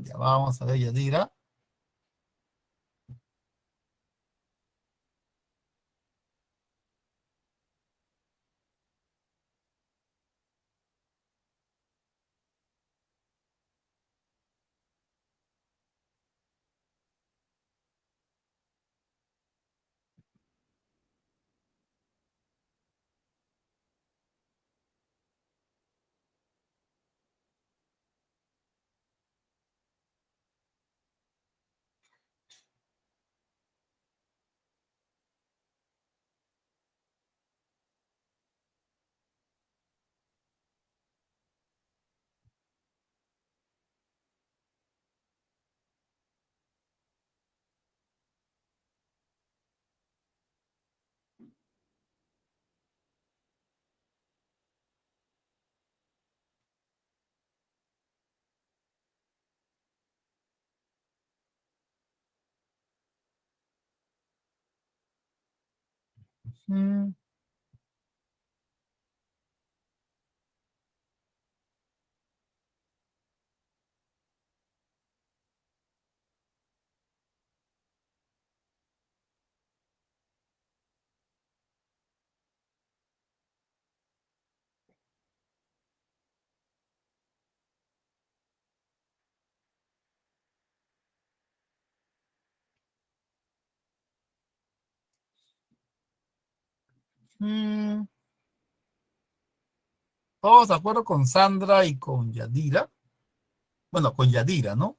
ya vamos a ver, Yadira. Ujú. Mm, Todos de acuerdo con Sandra y con Yadira. Bueno, con Yadira, ¿no?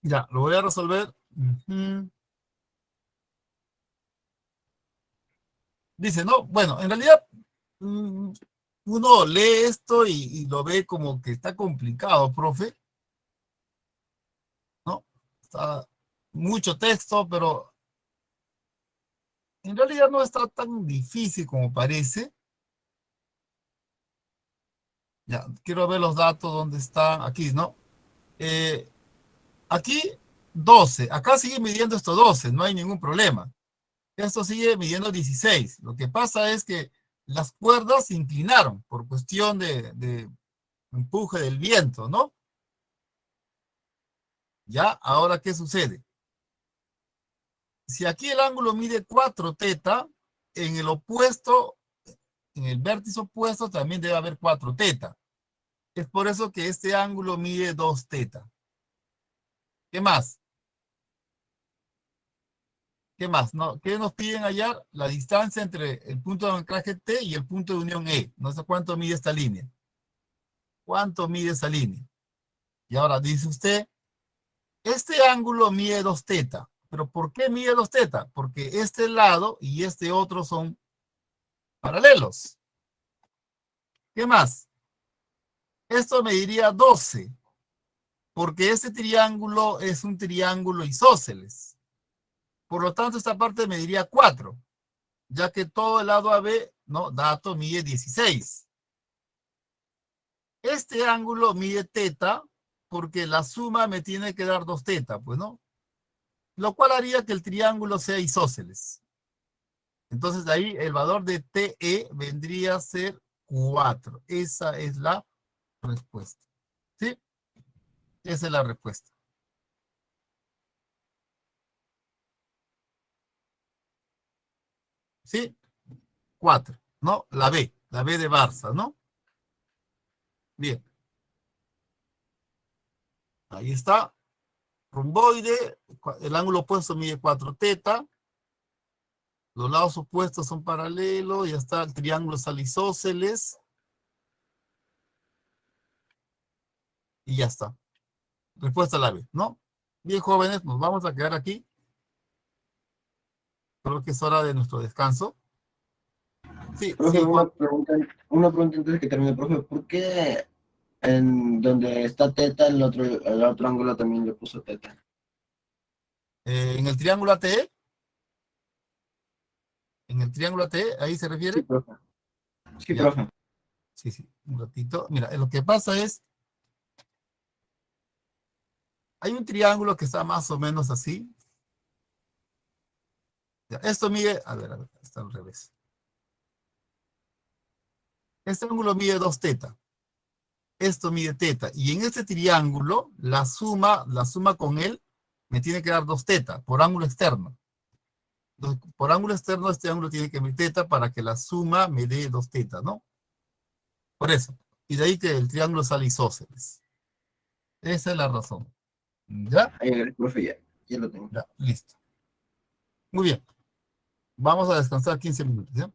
Ya, lo voy a resolver. Ujú. Dice, no, bueno, en realidad mm, uno lee esto y lo ve como que está complicado, profe, ¿no? Está mucho texto, pero en realidad no está tan difícil como parece. Ya, quiero ver los datos, ¿dónde están? Aquí, ¿no? Eh, Aquí 12, acá sigue midiendo esto 12, no hay ningún problema. Esto sigue midiendo 16. Lo que pasa es que las cuerdas se inclinaron por cuestión de empuje del viento, ¿no? Ya, ahora, ¿qué sucede? Si aquí el ángulo mide 4 teta, en el opuesto, en el vértice opuesto también debe haber 4 teta. Es por eso que este ángulo mide 2 teta. ¿Qué más? ¿Qué más? ¿No? ¿Qué nos piden hallar? La distancia entre el punto de anclaje T y el punto de unión E. No sé cuánto mide esta línea. ¿Cuánto mide esa línea? Y ahora dice usted, este ángulo mide 2 teta. ¿Pero por qué mide 2 teta? Porque este lado y este otro son paralelos. ¿Qué más? Esto mediría 12, porque este triángulo es un triángulo isósceles. Por lo tanto, esta parte mediría 4, ya que todo el lado AB, ¿no? Dato mide 16. Este ángulo mide teta, porque la suma me tiene que dar 2 teta, pues, ¿no? Lo cual haría que el triángulo sea isósceles. Entonces, de ahí el valor de TE vendría a ser 4. Esa es la respuesta. ¿Sí? Esa es la respuesta. ¿Sí? 4, ¿no? La B de Barça, ¿no? Bien, ahí está. Romboide, el ángulo opuesto mide 4 teta. Los lados opuestos son paralelos. Ya está, el triángulo es isósceles. Y ya está. Respuesta a la B, ¿no? Bien, jóvenes, nos vamos a quedar aquí. Creo que es hora de nuestro descanso. Sí, Profe, sí, Juan. una pregunta antes de que termine, profe, ¿por qué en donde está teta, el otro ángulo también le puso teta? En el triángulo ATE, ahí se Sí, refiere. profe. Sí, Ya, profe. sí, sí, un ratito. Mira, lo que pasa es, hay un triángulo que está más o menos así. Ya, esto mide, a ver, está al revés. Este ángulo mide 2 teta. Esto mide teta. Y en este triángulo, la suma con él me tiene que dar 2 teta por ángulo externo. Entonces, por ángulo externo, este ángulo tiene que medir teta para que la suma me dé 2 teta, ¿no? Por eso. Y de ahí que el triángulo sale isósceles. Esa es la razón. ¿Ya? Ahí, profe, ya lo tengo. Ya, listo. Muy bien. Vamos a descansar 15 minutos, ¿ya?